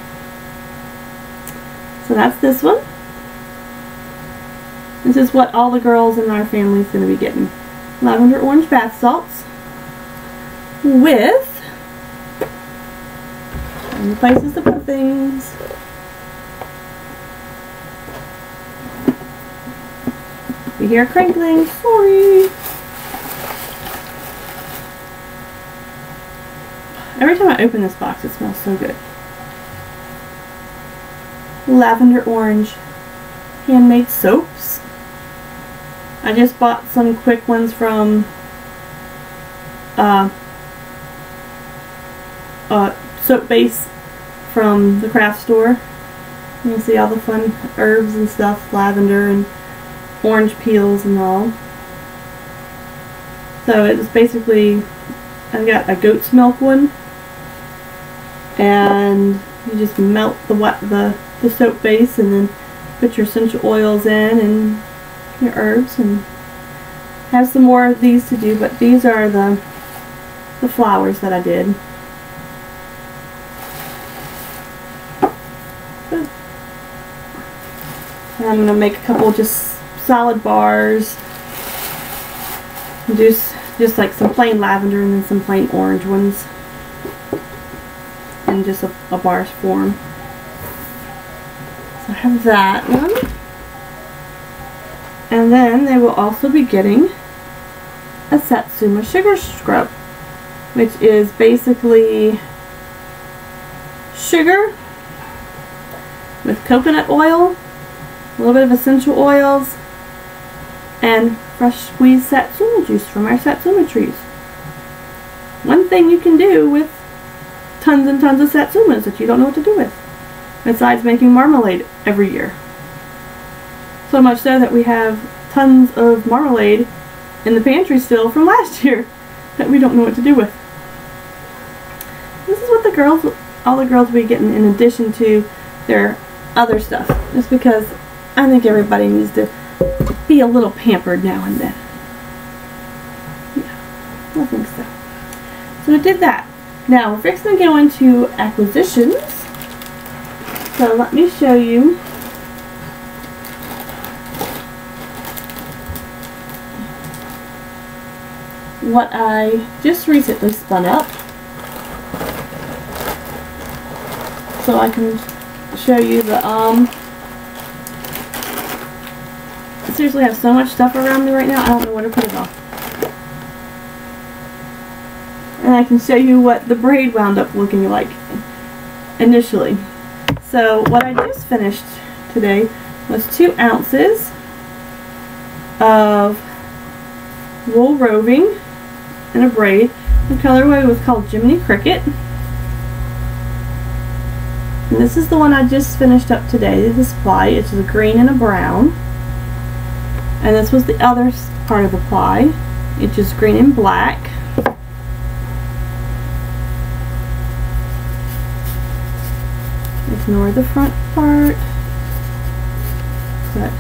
Speaker 1: So that's this one. This is what all the girls in our family is going to be getting. Lavender orange bath salts with places to put things. You hear crinkling, sorry. Every time I open this box it smells so good. Lavender orange handmade soaps. I just bought some quick ones from soap base from the craft store. You can see all the fun herbs and stuff, lavender and orange peels and all. So it's basically, I've got a goat's milk one, and you just melt the soap base and then put your essential oils in and your herbs, and have some more of these to do, but these are the flowers that I did. And I'm going to make a couple just solid bars. Just like some plain lavender and then some plain orange ones. In just a bar form. So I have that one. And then they will also be getting a Satsuma sugar scrub, which is basically sugar with coconut oil, a little bit of essential oils, and fresh squeezed Satsuma juice from our Satsuma trees. One thing you can do with tons and tons of Satsumas that you don't know what to do with, besides making marmalade every year. So much so that we have tons of marmalade in the pantry still from last year that we don't know what to do with. This is what all the girls will be getting in addition to their other stuff, just because I think everybody needs to be a little pampered now and then. Yeah, I think so. So I did that. Now we're fixing to go into acquisitions. So let me show you what I just recently spun up, so I can show you the I seriously have so much stuff around me right now, I don't know where to put it all. and I can show you what the braid wound up looking like initially. So what I just finished today was 2 ounces of wool roving in a braid. The colorway was called Jiminy Cricket. And this is the one I just finished up today, this ply. It's a green and a brown. And this was the other part of the ply. It's just green and black. Ignore the front part. But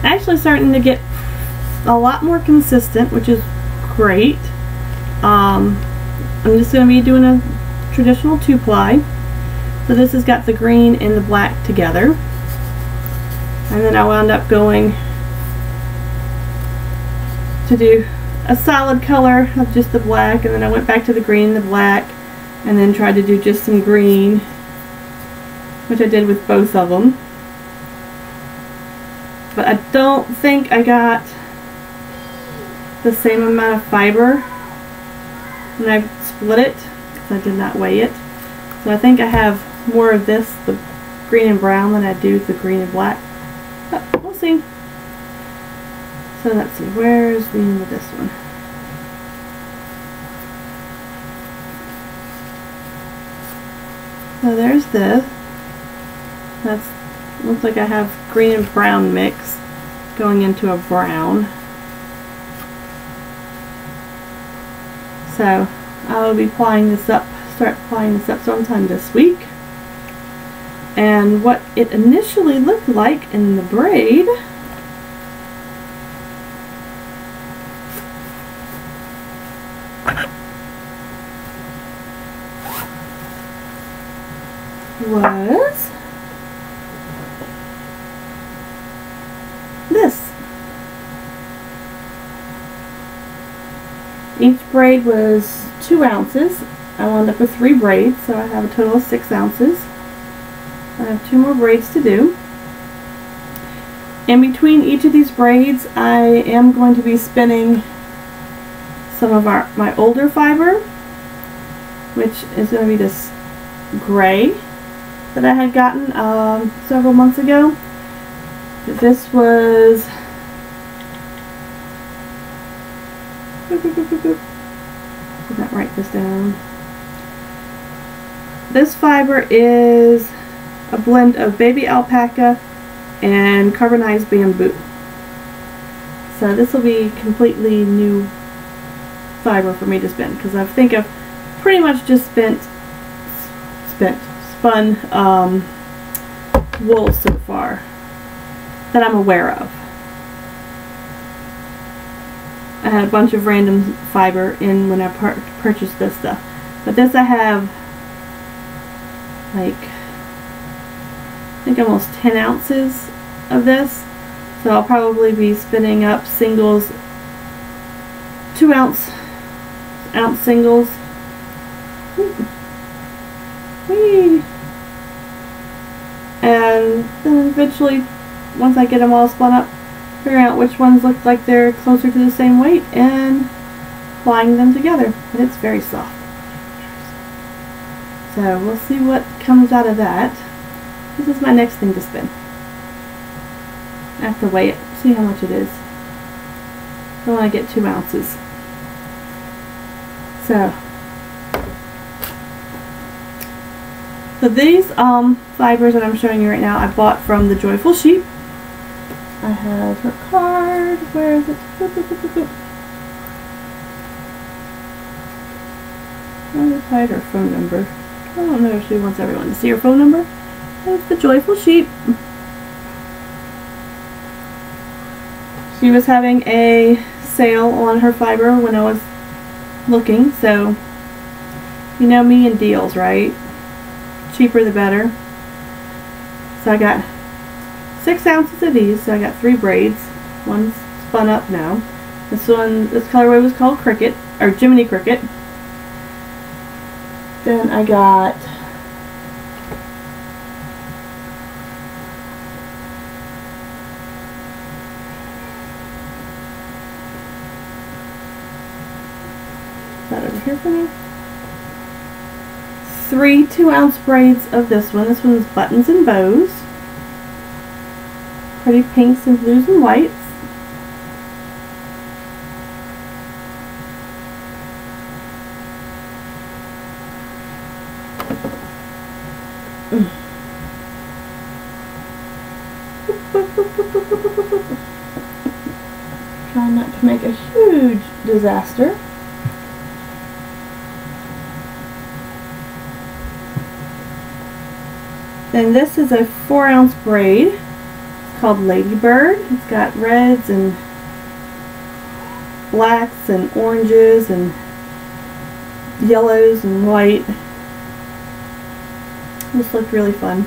Speaker 1: actually starting to get a lot more consistent, which is great. I'm just going to be doing a traditional 2-ply. So this has got the green and the black together. And then I wound up going to do a solid color of just the black, and then I went back to the green and the black, and then tried to do just some green, which I did with both of them. But I don't think I got the same amount of fiber when I split it, because I did not weigh it. So I think I have more of this, the green and brown, than I do the green and black. But we'll see. So let's see, where's the end of this one? So there's this. That's, looks like I have green and brown mix going into a brown. So I will be applying this up, start applying this up sometime this week. And what it initially looked like in the braid was this. Each braid was 2 ounces. I wound up with 3 braids, so I have a total of 6 ounces. I have 2 more braids to do. In between each of these braids, I am going to be spinning some of my older fiber, which is going to be this gray that I had gotten several months ago. This was did not write this down. This fiber is a blend of baby alpaca and carbonized bamboo. So this will be completely new fiber for me to spin, because I think I've pretty much just spun wool so far that I'm aware of. I had a bunch of random fiber in when I purchased this stuff, but this I have like I think almost 10 ounces of this, so I'll probably be spinning up singles, 2 ounce singles. Whee! And then eventually, once I get them all spun up, figuring out which ones look like they're closer to the same weight and applying them together. And it's very soft. So we'll see what comes out of that. This is my next thing to spin. I have to weigh it, see how much it is. I want to get 2 ounces. So these fibers that I'm showing you right now, I bought from the Joyful Sheep. I have her card. Where is it? Boop, boop, boop, boop, boop. I'm going to hide her phone number. I don't know if she wants everyone to see her phone number. It's the Joyful Sheep. She was having a sale on her fiber when I was looking, so you know me and deals, right? Cheaper the better. So I got 6 ounces of these, so I got 3 braids. One's spun up now. This colorway was called Cricket, or Jiminy Cricket. Then I got that over here for me. 3 2-ounce braids of this one. This one's buttons and bows. Pretty pinks and blues and whites. Try not to make a huge disaster. Then this is a 4-ounce braid. It's called Ladybird. It's got reds and blacks and oranges and yellows and white. This looked really fun.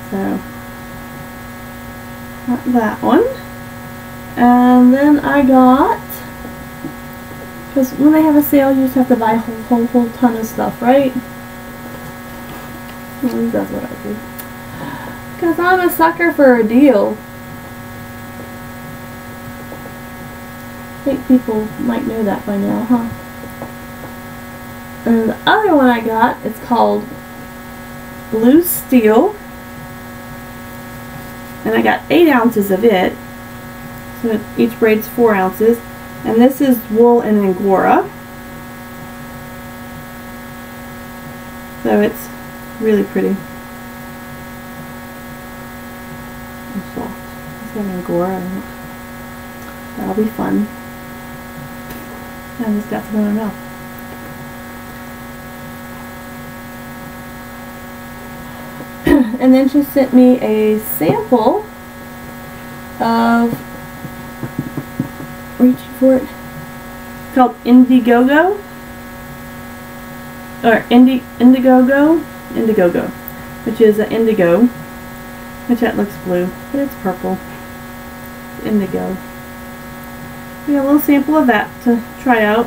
Speaker 1: So, got that one. And then I got, because when they have a sale you just have to buy a whole ton of stuff, right? At least that's what I do. Because I'm a sucker for a deal. I think people might know that by now, huh? And the other one I got, it's called Blue Steel. And I got 8 ounces of it. So each braid's 4 ounces. And this is wool and Angora. So it's really pretty. And soft. It's got Angora in it. That'll be fun. And it's got some in my mouth. And then she sent me a sample of, reaching for it, it's called Indiegogo, or Indiegogo, which is an indigo, which that looks blue, but it's purple. Indigo. We got a little sample of that to try out,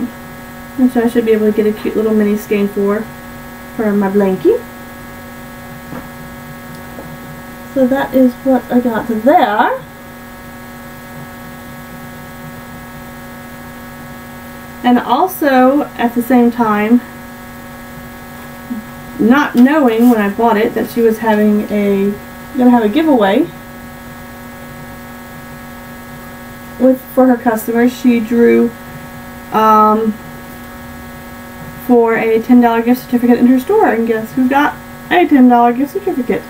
Speaker 1: which I should be able to get a cute little mini skein for my blankie. So that is what I got there. And also, at the same time, not knowing when I bought it that she was gonna have a giveaway for her customers, she drew for a $10 gift certificate in her store, and guess who got a $10 gift certificate?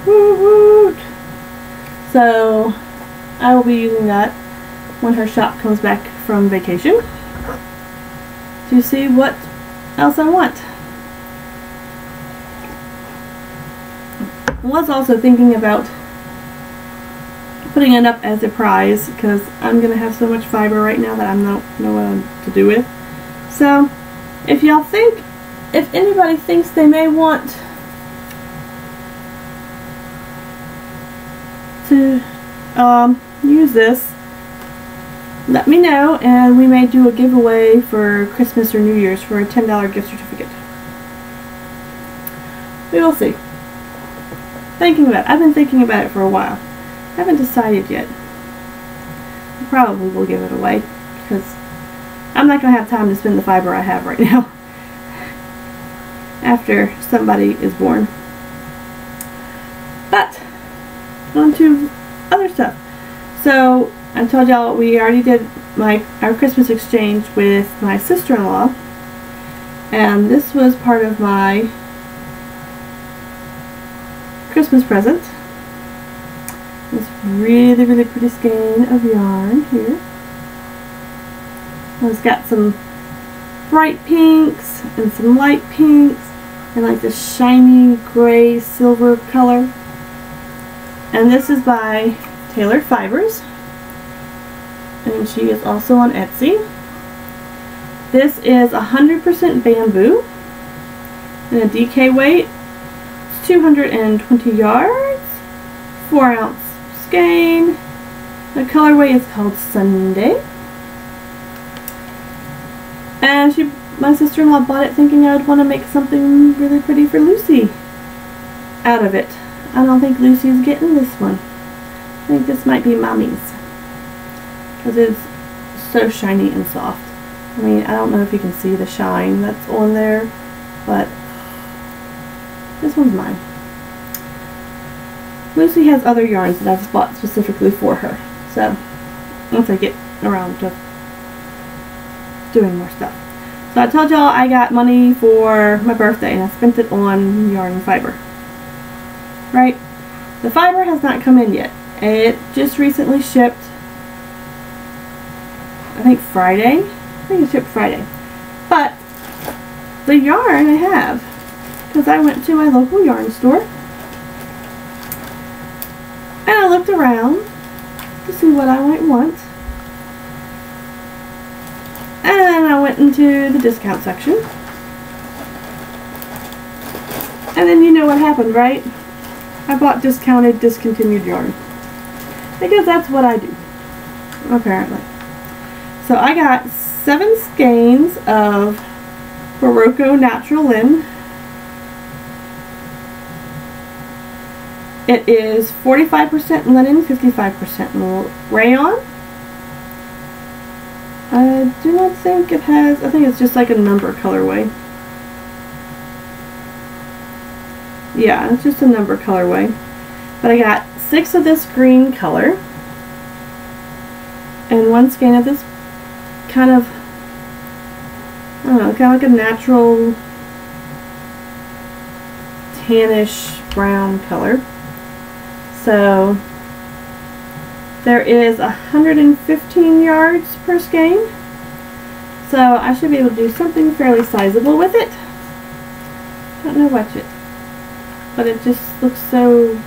Speaker 1: Woo woot! So I will be using that when her shop comes back from vacation to see what else I want. I was also thinking about putting it up as a prize because I'm going to have so much fiber right now that I don't know what to do with. So if anybody thinks they may want to use this, let me know, and we may do a giveaway for Christmas or New Year's for a $10 gift certificate. We will see. I've been thinking about it for a while. I haven't decided yet. I probably will give it away because I'm not going to have time to spend the fiber I have right now after somebody is born. But on to other stuff. So I told y'all we already did our Christmas exchange with my sister-in-law, and this was part of my Christmas present. This really pretty skein of yarn here. It's got some bright pinks and some light pinks and like this shiny gray silver color. And this is by Tailored Fibers, and she is also on Etsy. This is 100% bamboo and a DK weight. It's 220 yards, 4-ounce skein. The colorway is called Sunday. And my sister-in-law bought it thinking I would want to make something really pretty for Lucy out of it. I don't think Lucy's getting this one. I think this might be Mommy's, because it's so shiny and soft. I mean, I don't know if you can see the shine that's on there, but this one's mine. Lucy has other yarns that I've bought specifically for her. So, once I get around to doing more stuff. So I told y'all I got money for my birthday and I spent it on yarn and fiber. Right? The fiber has not come in yet. It just recently shipped, I think Friday. I think it shipped Friday. But the yarn I have, because I went to my local yarn store and I looked around to see what I might want. And then I went into the discount section. And then you know what happened, right? I bought discounted, discontinued yarn. Because that's what I do, apparently. So I got 7 skeins of Barocco Natural Linen. It is 45% linen, 55% rayon. I do not think it has, I think it's just like a number colorway. Yeah, it's just a number colorway. But I got 6 of this green color and 1 skein of this kind of, I don't know, kind of like a natural tannish brown color. So there is 115 yards per skein. So I should be able to do something fairly sizable with it. Don't know what yet, but it just looks so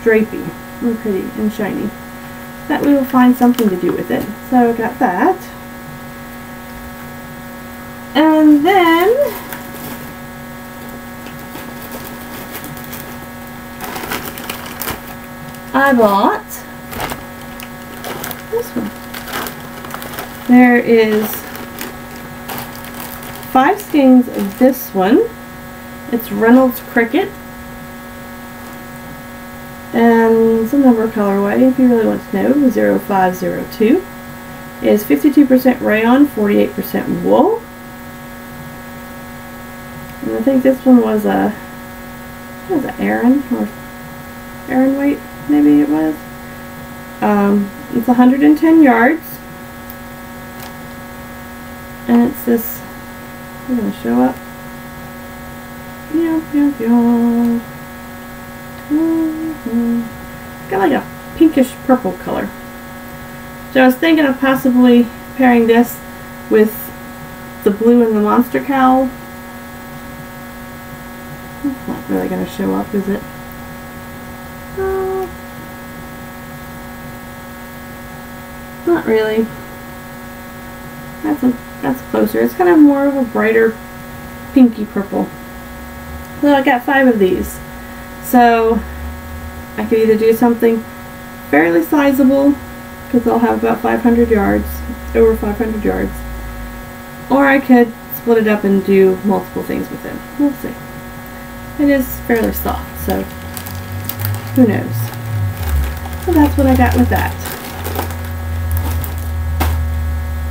Speaker 1: drapey and pretty and shiny that we will find something to do with it. So I got that. And then I bought this one. There is 5 skeins of this one. It's Reynolds Cricket. And it's a number colorway if you really want to know. 0502. It is 52% rayon, 48% wool. And I think this one was a, what was it, Aran or Aran weight, maybe it was. It's 110 yards. And it's this, I'm going to show up. Got like a pinkish purple color. So I was thinking of possibly pairing this with the blue and the monster cowl. It's not really going to show up, is it? Not really. That's closer. It's kind of more of a brighter pinky purple. So I got 5 of these. So I could either do something fairly sizable, because they'll have about 500 yards, over 500 yards, or I could split it up and do multiple things with it. We'll see. It is fairly soft, so who knows. So that's what I got with that.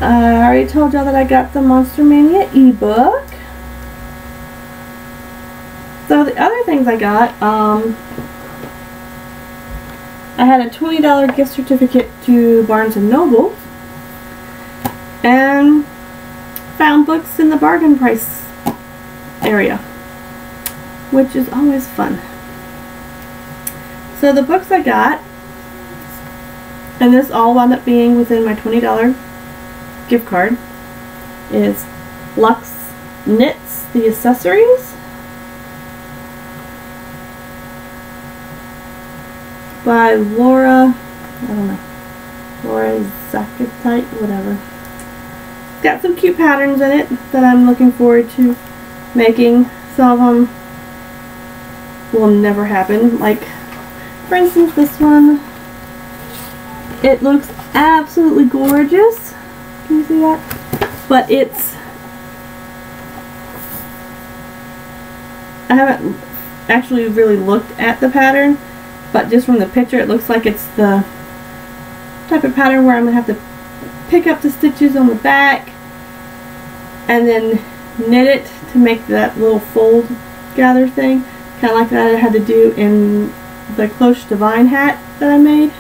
Speaker 1: I already told y'all that I got the Monster Mania ebook. So the other things I got, I had a $20 gift certificate to Barnes & Noble and found books in the bargain price area, which is always fun. So the books I got, and this all wound up being within my $20 gift card, is Lux Knits the Accessories by Laura, I don't know, Laura Zakatite, whatever. It's got some cute patterns in it that I'm looking forward to making. Some of them will never happen. Like, for instance, this one. It looks absolutely gorgeous. Can you see that? But it's, I haven't actually really looked at the pattern, but just from the picture it looks like it's the type of pattern where I'm going to have to pick up the stitches on the back and then knit it to make that little fold gather thing, kind of like that I had to do in the Cloche Divine hat that I made.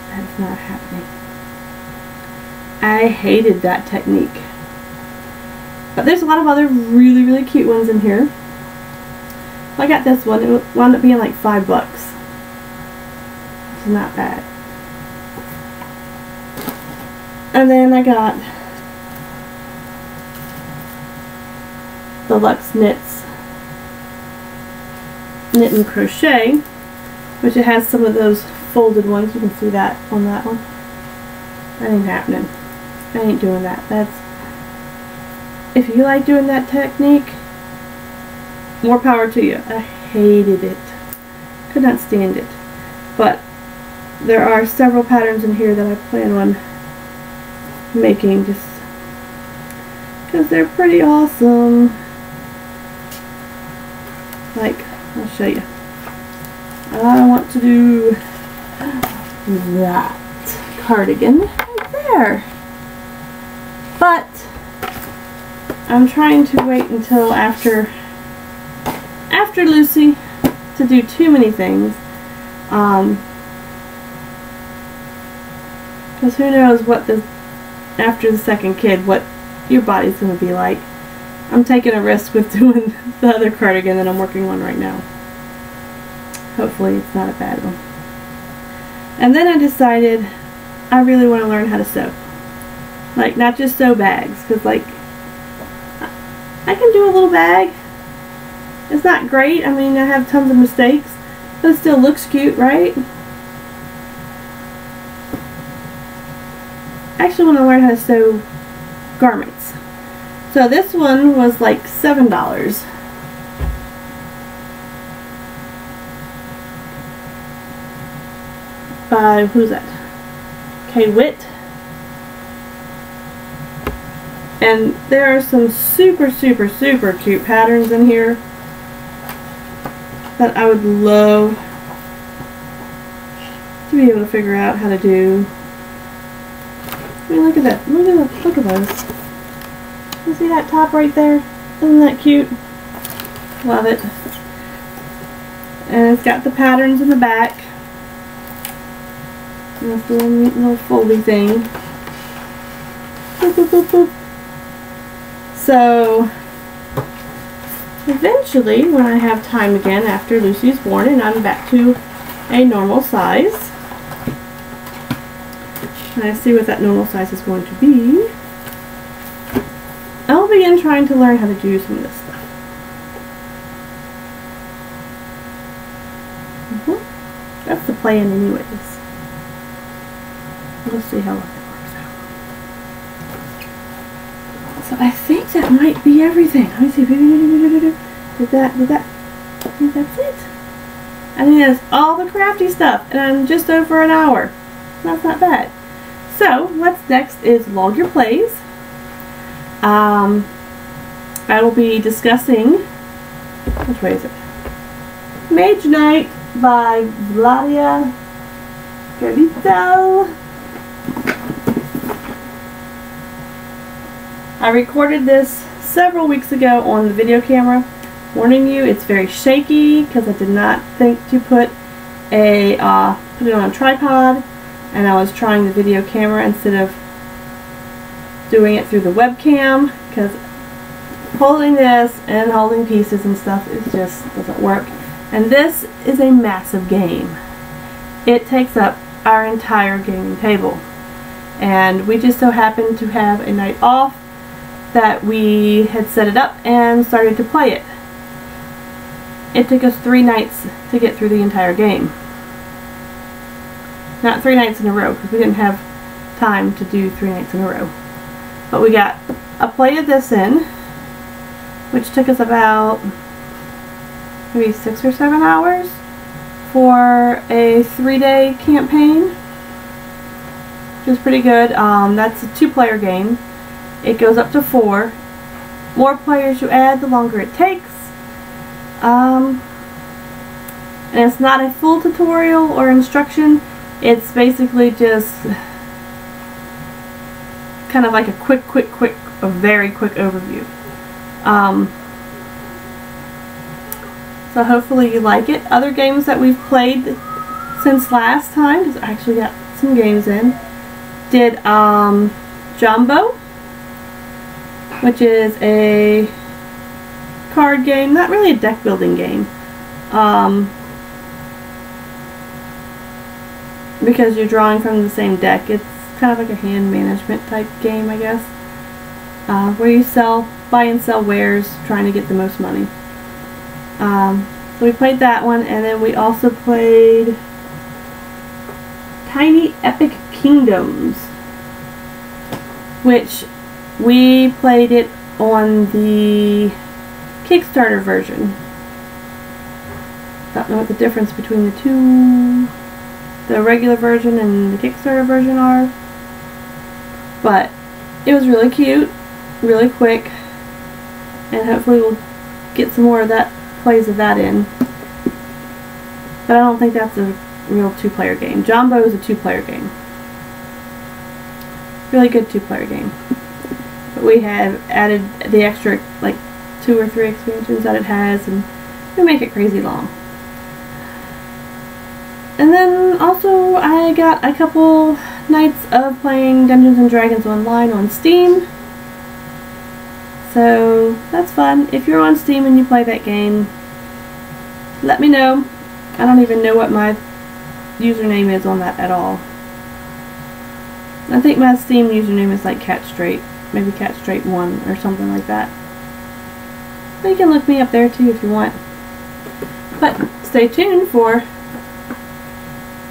Speaker 1: That's not happening. I hated that technique. But there's a lot of other really, really cute ones in here. I got this one. It wound up being like $5. It's not bad. And then I got the Luxe Knits Knit and Crochet, which it has some of those folded ones. You can see that on that one. That ain't happening. I ain't doing that. That's, if you like doing that technique, more power to you. I hated it. Could not stand it. But there are several patterns in here that I plan on making just because they're pretty awesome. Like, I'll show you. I want to do that cardigan right there. But I'm trying to wait until after Lucy to do too many things. Because who knows what after the second kid, what your body's going to be like. I'm taking a risk with doing the other cardigan that I'm working on right now. Hopefully it's not a bad one. And then I decided I really want to learn how to sew. Like, not just sew bags, because like I can do a little bag. It's not great. I mean, I have tons of mistakes, but it still looks cute, right? I actually want to learn how to sew garments. So this one was like $7. By, who's that? K. Witt. And there are some super, super, super cute patterns in here that I would love to be able to figure out how to do. I mean, look at that. Look at those. You see that top right there? Isn't that cute? Love it. And it's got the patterns in the back. And this little foldy thing. Boop, boop, boop, boop. So, eventually, when I have time again after Lucy's born and I'm back to a normal size, and I see what that normal size is going to be, I'll begin trying to learn how to do some of this stuff. That's the plan anyways. We'll see how that works out. So I think that might be everything. Let me see. Did that? I think that's it. I think that's all the crafty stuff, and I'm just over an hour. That's not bad. So what's next is Log Your Plays. I will be discussing, which way is it? Mage Night by Vladia Garito. I recorded this several weeks ago on the video camera. Warning you, it's very shaky because I did not think to put it on a tripod, and I was trying the video camera instead of doing it through the webcam, because holding this and holding pieces and stuff, it just doesn't work. And this is a massive game. It takes up our entire gaming table, and we just so happened to have a night off that we had set it up and started to play it. It took us 3 nights to get through the entire game. Not 3 nights in a row, because we didn't have time to do 3 nights in a row. But we got a play of this in, which took us about maybe 6 or 7 hours for a 3-day campaign, which was pretty good. That's a 2-player game. It goes up to 4. More players you add, the longer it takes. And it's not a full tutorial or instruction. It's basically just kind of like a very quick overview. So hopefully you like it. Other games that we've played since last time, because I actually got some games in, did Jumbo, which is a card game, not really a deck building game, because you're drawing from the same deck. It's kind of like a hand management type game, I guess, where you buy and sell wares, trying to get the most money. So we played that one, and then we also played Tiny Epic Kingdoms, which we played it on the Kickstarter version. Don't know what the difference between the two, the regular version and the Kickstarter version are, but it was really cute, really quick, and hopefully we'll get some more of that plays of that in. But I don't think that's a real two-player game. Jumbo is a two-player game. Really good two-player game. But we have added the extra, like, 2 or 3 expansions that it has, and we make it crazy long. And then also I got a couple nights of playing Dungeons and Dragons Online on Steam. So that's fun. If you're on Steam and you play that game, let me know. I don't even know what my username is on that at all. I think my Steam username is like CatStraight. Maybe CatStraight 1 or something like that. But you can look me up there too if you want. But stay tuned for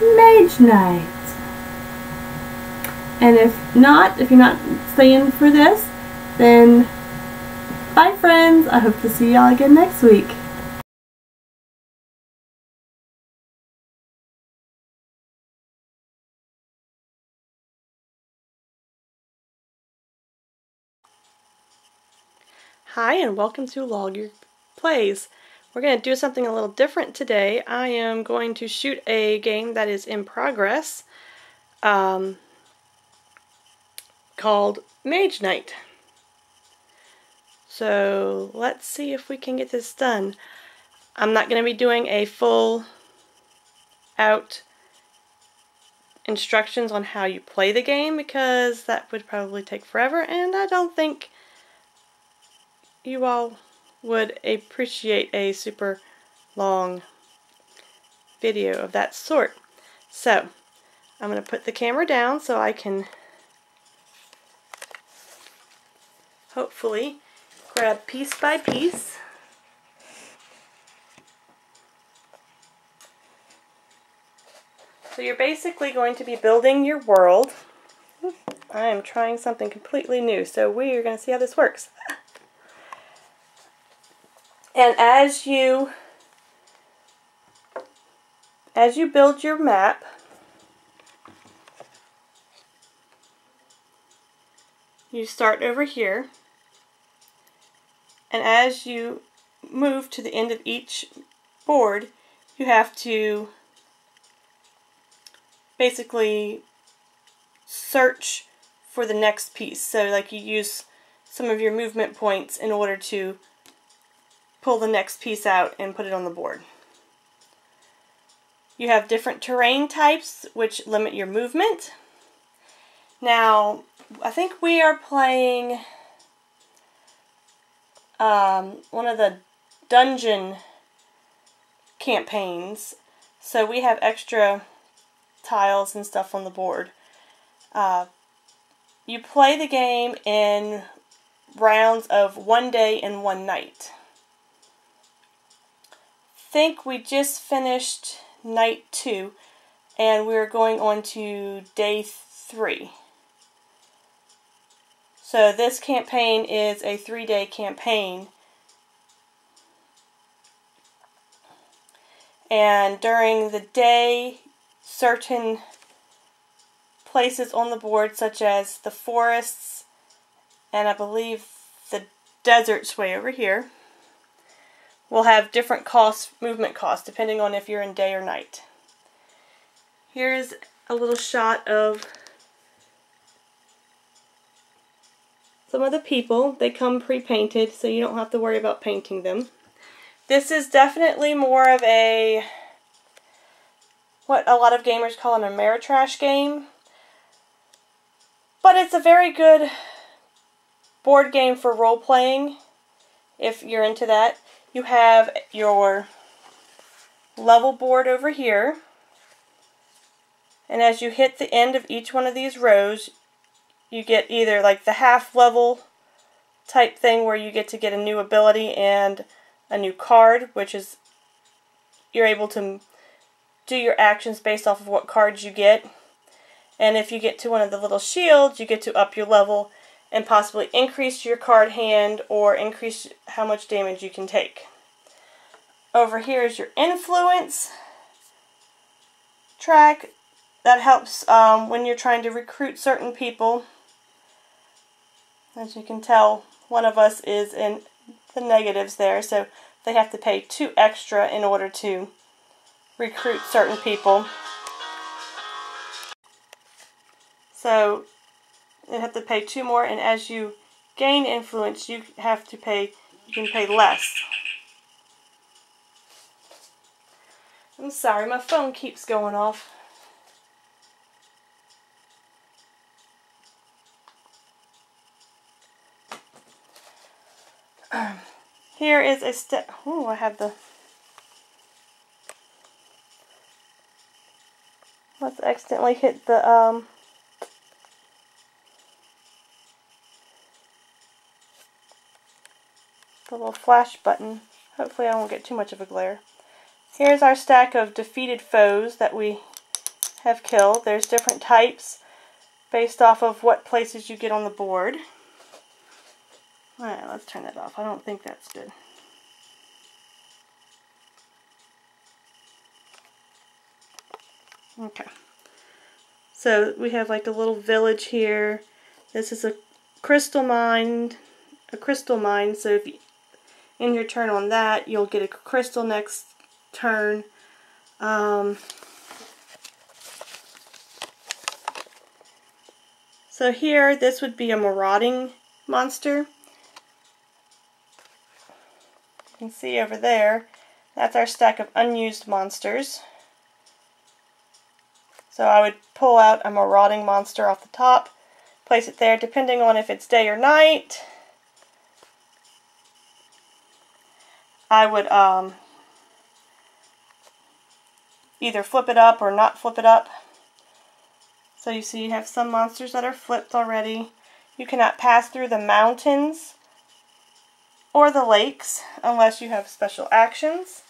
Speaker 1: Mage Night. And if you're not staying for this, then bye friends. I hope to see y'all again next week. Hi, and welcome to Log Your Plays. We're going to do something a little different today. I am going to shoot a game that is in progress called Mage Night. So let's see if we can get this done. I'm not going to be doing a full out instructions on how you play the game because that would probably take forever, and I don't think you all would appreciate a super long video of that sort. So I'm going to put the camera down so I can hopefully grab piece by piece. So you're basically going to be building your world. I am trying something completely new, so we are going to see how this works. And as you build your map, you start over here, and as you move to the end of each board, you have to basically search for the next piece. So like you use some of your movement points in order to pull the next piece out and put it on the board. You have different terrain types which limit your movement. Now, I think we are playing one of the dungeon campaigns, so we have extra tiles and stuff on the board. You play the game in rounds of 1 day and 1 night. I think we just finished night 2 and we're going on to day 3. So this campaign is a 3-day campaign, and during the day certain places on the board such as the forests and I believe the deserts way over here will have different movement costs depending on if you're in day or night. Here's a little shot of some of the people. They come pre-painted, so you don't have to worry about painting them. This is definitely more of a, what a lot of gamers call an Ameritrash game. But it's a very good board game for role-playing, if you're into that. You have your level board over here. And as you hit the end of each one of these rows, you get either like the half level type thing where you get to get a new ability and a new card, which is you're able to do your actions based off of what cards you get. And if you get to one of the little shields, you get to up your level and possibly increase your card hand or increase how much damage you can take. Over here is your influence track. That helps when you're trying to recruit certain people. As you can tell, one of us is in the negatives there, so they have to pay 2 extra in order to recruit certain people. So they have to pay 2 more, and as you gain influence, you can pay less. I'm sorry, my phone keeps going off. Here is a step. Oh, I have the. Let's accidentally hit the little flash button. Hopefully I won't get too much of a glare. Here's our stack of defeated foes that we have killed. There's different types based off of what places you get on the board. Alright, let's turn that off. I don't think that's good. Okay. So we have like a little village here. This is a crystal mine. So if you, in your turn on that, you'll get a crystal next turn. So here, this would be a marauding monster. You can see over there, that's our stack of unused monsters. So I would pull out a marauding monster off the top, place it there, depending on if it's day or night. I would either flip it up or not flip it up. So you see you have some monsters that are flipped already. You cannot pass through the mountains or the lakes unless you have special actions.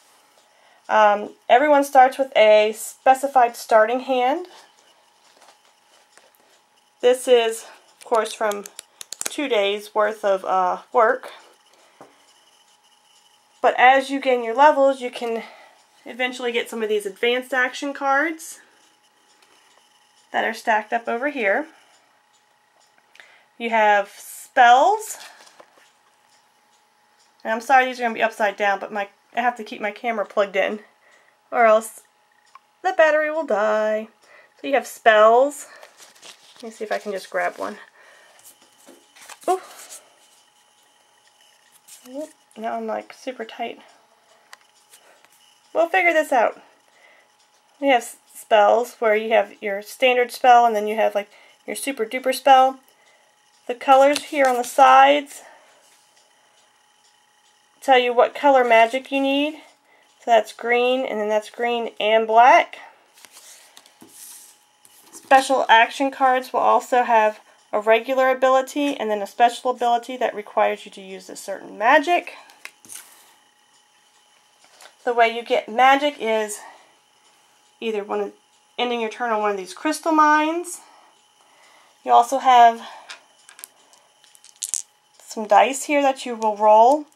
Speaker 1: Everyone starts with a specified starting hand. This is, of course, from 2 days worth of work. But as you gain your levels, you can eventually get some of these advanced action cards that are stacked up over here. You have spells. And I'm sorry these are going to be upside down, but I have to keep my camera plugged in or else the battery will die. So you have spells. Let me see if I can just grab one. Oh. Now I'm like super tight. We'll figure this out. We have spells where you have your standard spell and then you have like your super duper spell. The colors here on the sides tell you what color magic you need. So that's green, and then that's green and black. Special action cards will also have a regular ability and then a special ability that requires you to use a certain magic. The way you get magic is either ending your turn on one of these crystal mines. You also have some dice here that you will roll.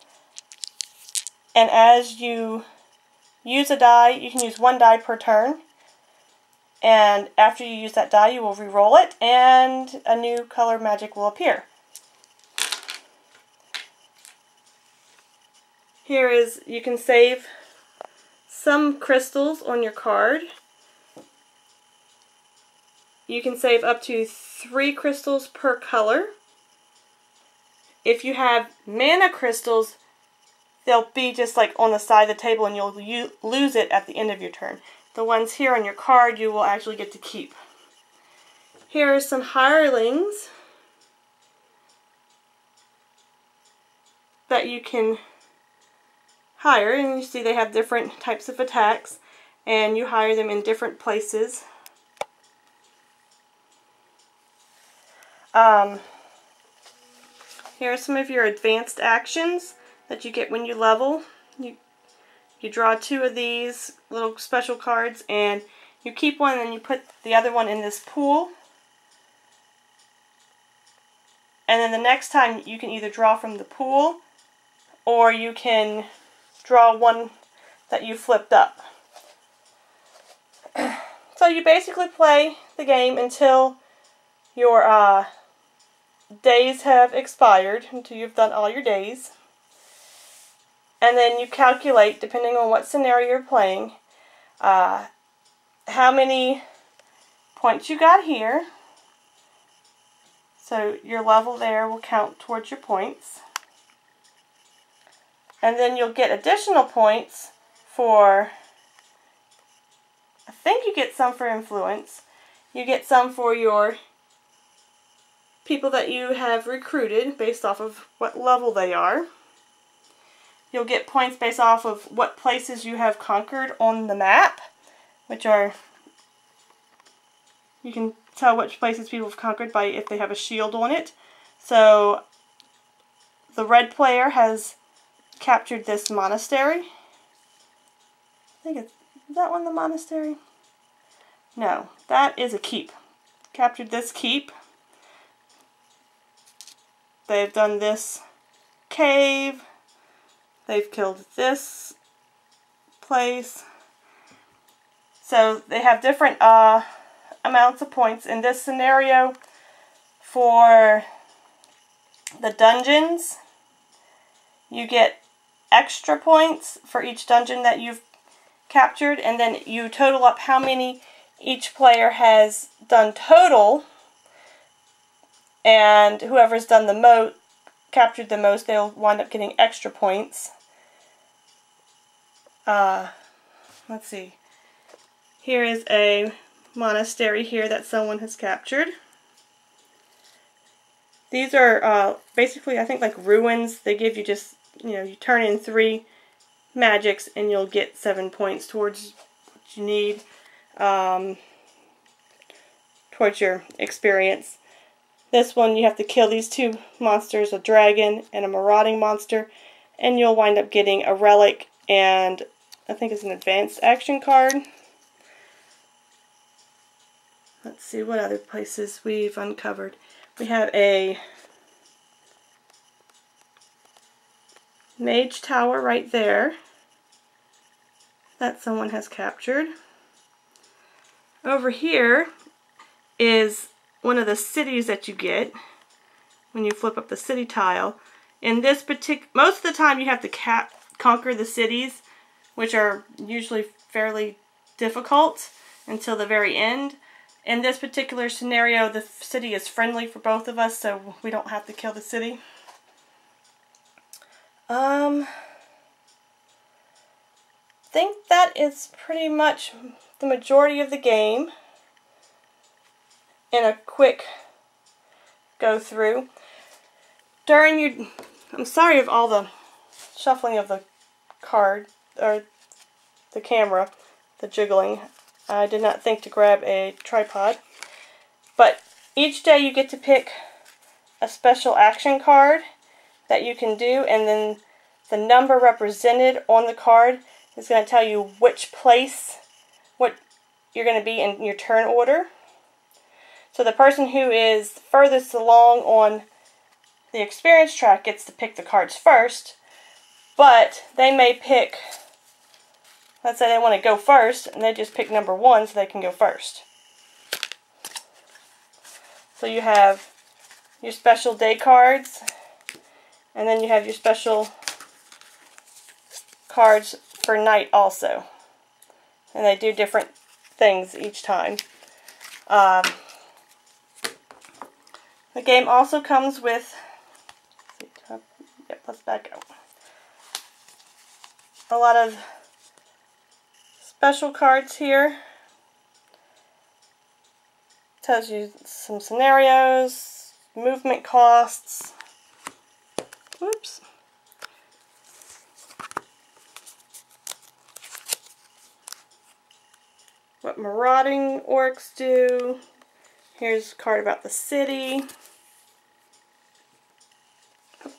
Speaker 1: And as you use a die, you can use 1 die per turn. And after you use that die, you will re-roll it, and a new color magic will appear. Here is, you can save some crystals on your card. You can save up to 3 crystals per color. if you have mana crystals, they'll be just like on the side of the table and you'll lose it at the end of your turn. The ones here on your card you will actually get to keep. Here are some hirelings that you can hire, and you see they have different types of attacks, and you hire them in different places. Here are some of your advanced actions that you get when you level. You draw 2 of these little special cards, and you keep one and you put the other one in this pool. And then the next time you can either draw from the pool or you can draw one that you flipped up. So you basically play the game until your days have expired, until you've done all your days. And then you calculate, depending on what scenario you're playing, how many points you got here. So your level there will count towards your points. And then you'll get additional points for, I think you get some for influence. You get some for your people that you have recruited based off of what level they are. You'll get points based off of what places you have conquered on the map, which are, you can tell which places people have conquered by if they have a shield on it. So the red player has captured this monastery. I think it's, is that one the monastery? No, that is a keep. Captured this keep. They've done this cave. They've killed this place. So they have different amounts of points. In this scenario, for the dungeons, you get extra points for each dungeon that you've captured, and then you total up how many each player has done total, and whoever's done the most, captured the most, they'll wind up getting extra points. Let's see. Here is a monastery here that someone has captured. These are basically, I think, like ruins. They give you just, you know, you turn in 3 magics and you'll get 7 points towards what you need, towards your experience. This one, you have to kill these 2 monsters, a dragon and a marauding monster, and you'll wind up getting a relic and I think it's an advanced action card. Let's see what other places we've uncovered. We have a mage tower right there that someone has captured. Over here is one of the cities that you get when you flip up the city tile. In this particular, most of the time you have to conquer the cities, which are usually fairly difficult until the very end. In this particular scenario, the city is friendly for both of us, so we don't have to kill the city. I think that is pretty much the majority of the game in a quick go through. During your, I'm sorry of all the shuffling of the card, or the camera, the jiggling. I did not think to grab a tripod. But each day you get to pick a special action card that you can do, and then the number represented on the card is going to tell you which place, what you're going to be in your turn order. So the person who is furthest along on the experience track gets to pick the cards first, but they may pick, let's say they want to go first, and they just pick number 1 so they can go first. So you have your special day cards, and then you have your special cards for night also. And they do different things each time. The game also comes with, let's back up. A lot of special cards here. Tells you some scenarios, movement costs. Whoops. What marauding orcs do. Here's a card about the city.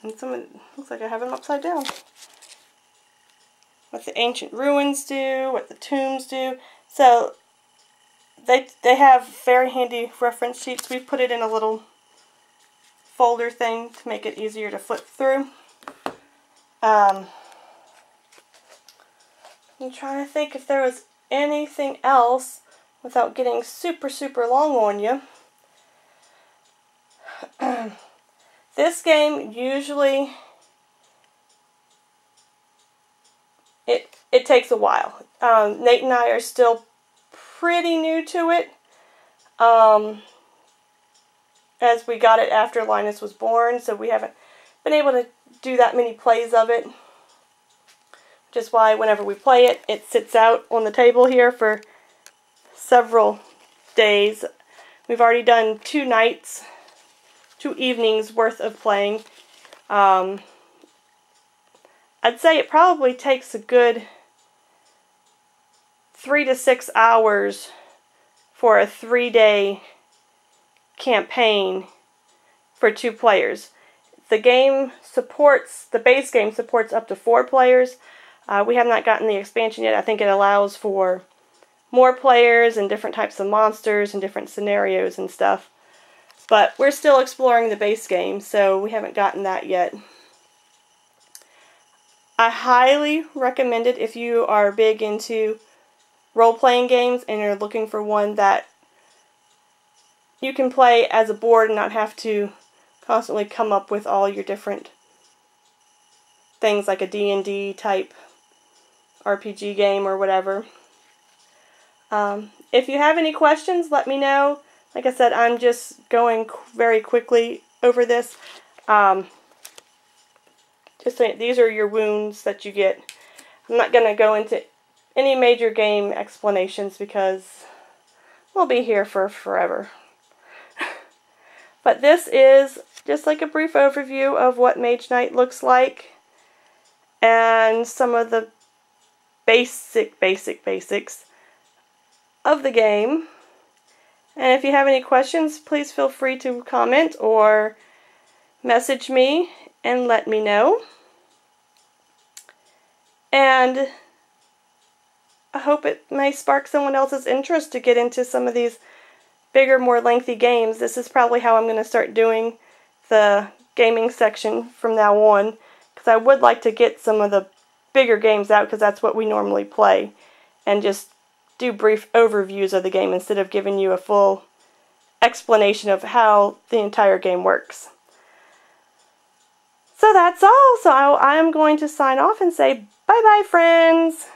Speaker 1: And someone looks like I have them upside down. What the ancient ruins do, what the tombs do. So they have very handy reference sheets. We've put it in a little folder thing to make it easier to flip through. I'm trying to think if there was anything else without getting super long on you. This game usually it takes a while. Nate and I are still pretty new to it, as we got it after Linus was born, so we haven't been able to do that many plays of it, which is why whenever we play it, it sits out on the table here for several days. We've already done 2 nights, 2 evenings worth of playing. I'd say it probably takes a good 3 to 6 hours for a 3-day campaign for 2 players. The game supports, the base game supports up to 4 players. We have not gotten the expansion yet. I think it allows for more players and different types of monsters and different scenarios and stuff. But we're still exploring the base game, so we haven't gotten that yet. I highly recommend it if you are big into role-playing games and you're looking for one that you can play as a board and not have to constantly come up with all your different things like a D&D type RPG game or whatever. If you have any questions, let me know. Like I said, I'm just going very quickly over this. Just saying, these are your wounds that you get. I'm not going to go into any major game explanations because we'll be here for forever. But this is just like a brief overview of what Mage Knight looks like and some of the basics of the game. And if you have any questions, please feel free to comment or message me and let me know. And I hope it may spark someone else's interest to get into some of these bigger, more lengthy games. This is probably how I'm going to start doing the gaming section from now on, because I would like to get some of the bigger games out, because that's what we normally play, and just do brief overviews of the game instead of giving you a full explanation of how the entire game works. So that's all. So I am going to sign off and say bye-bye, friends.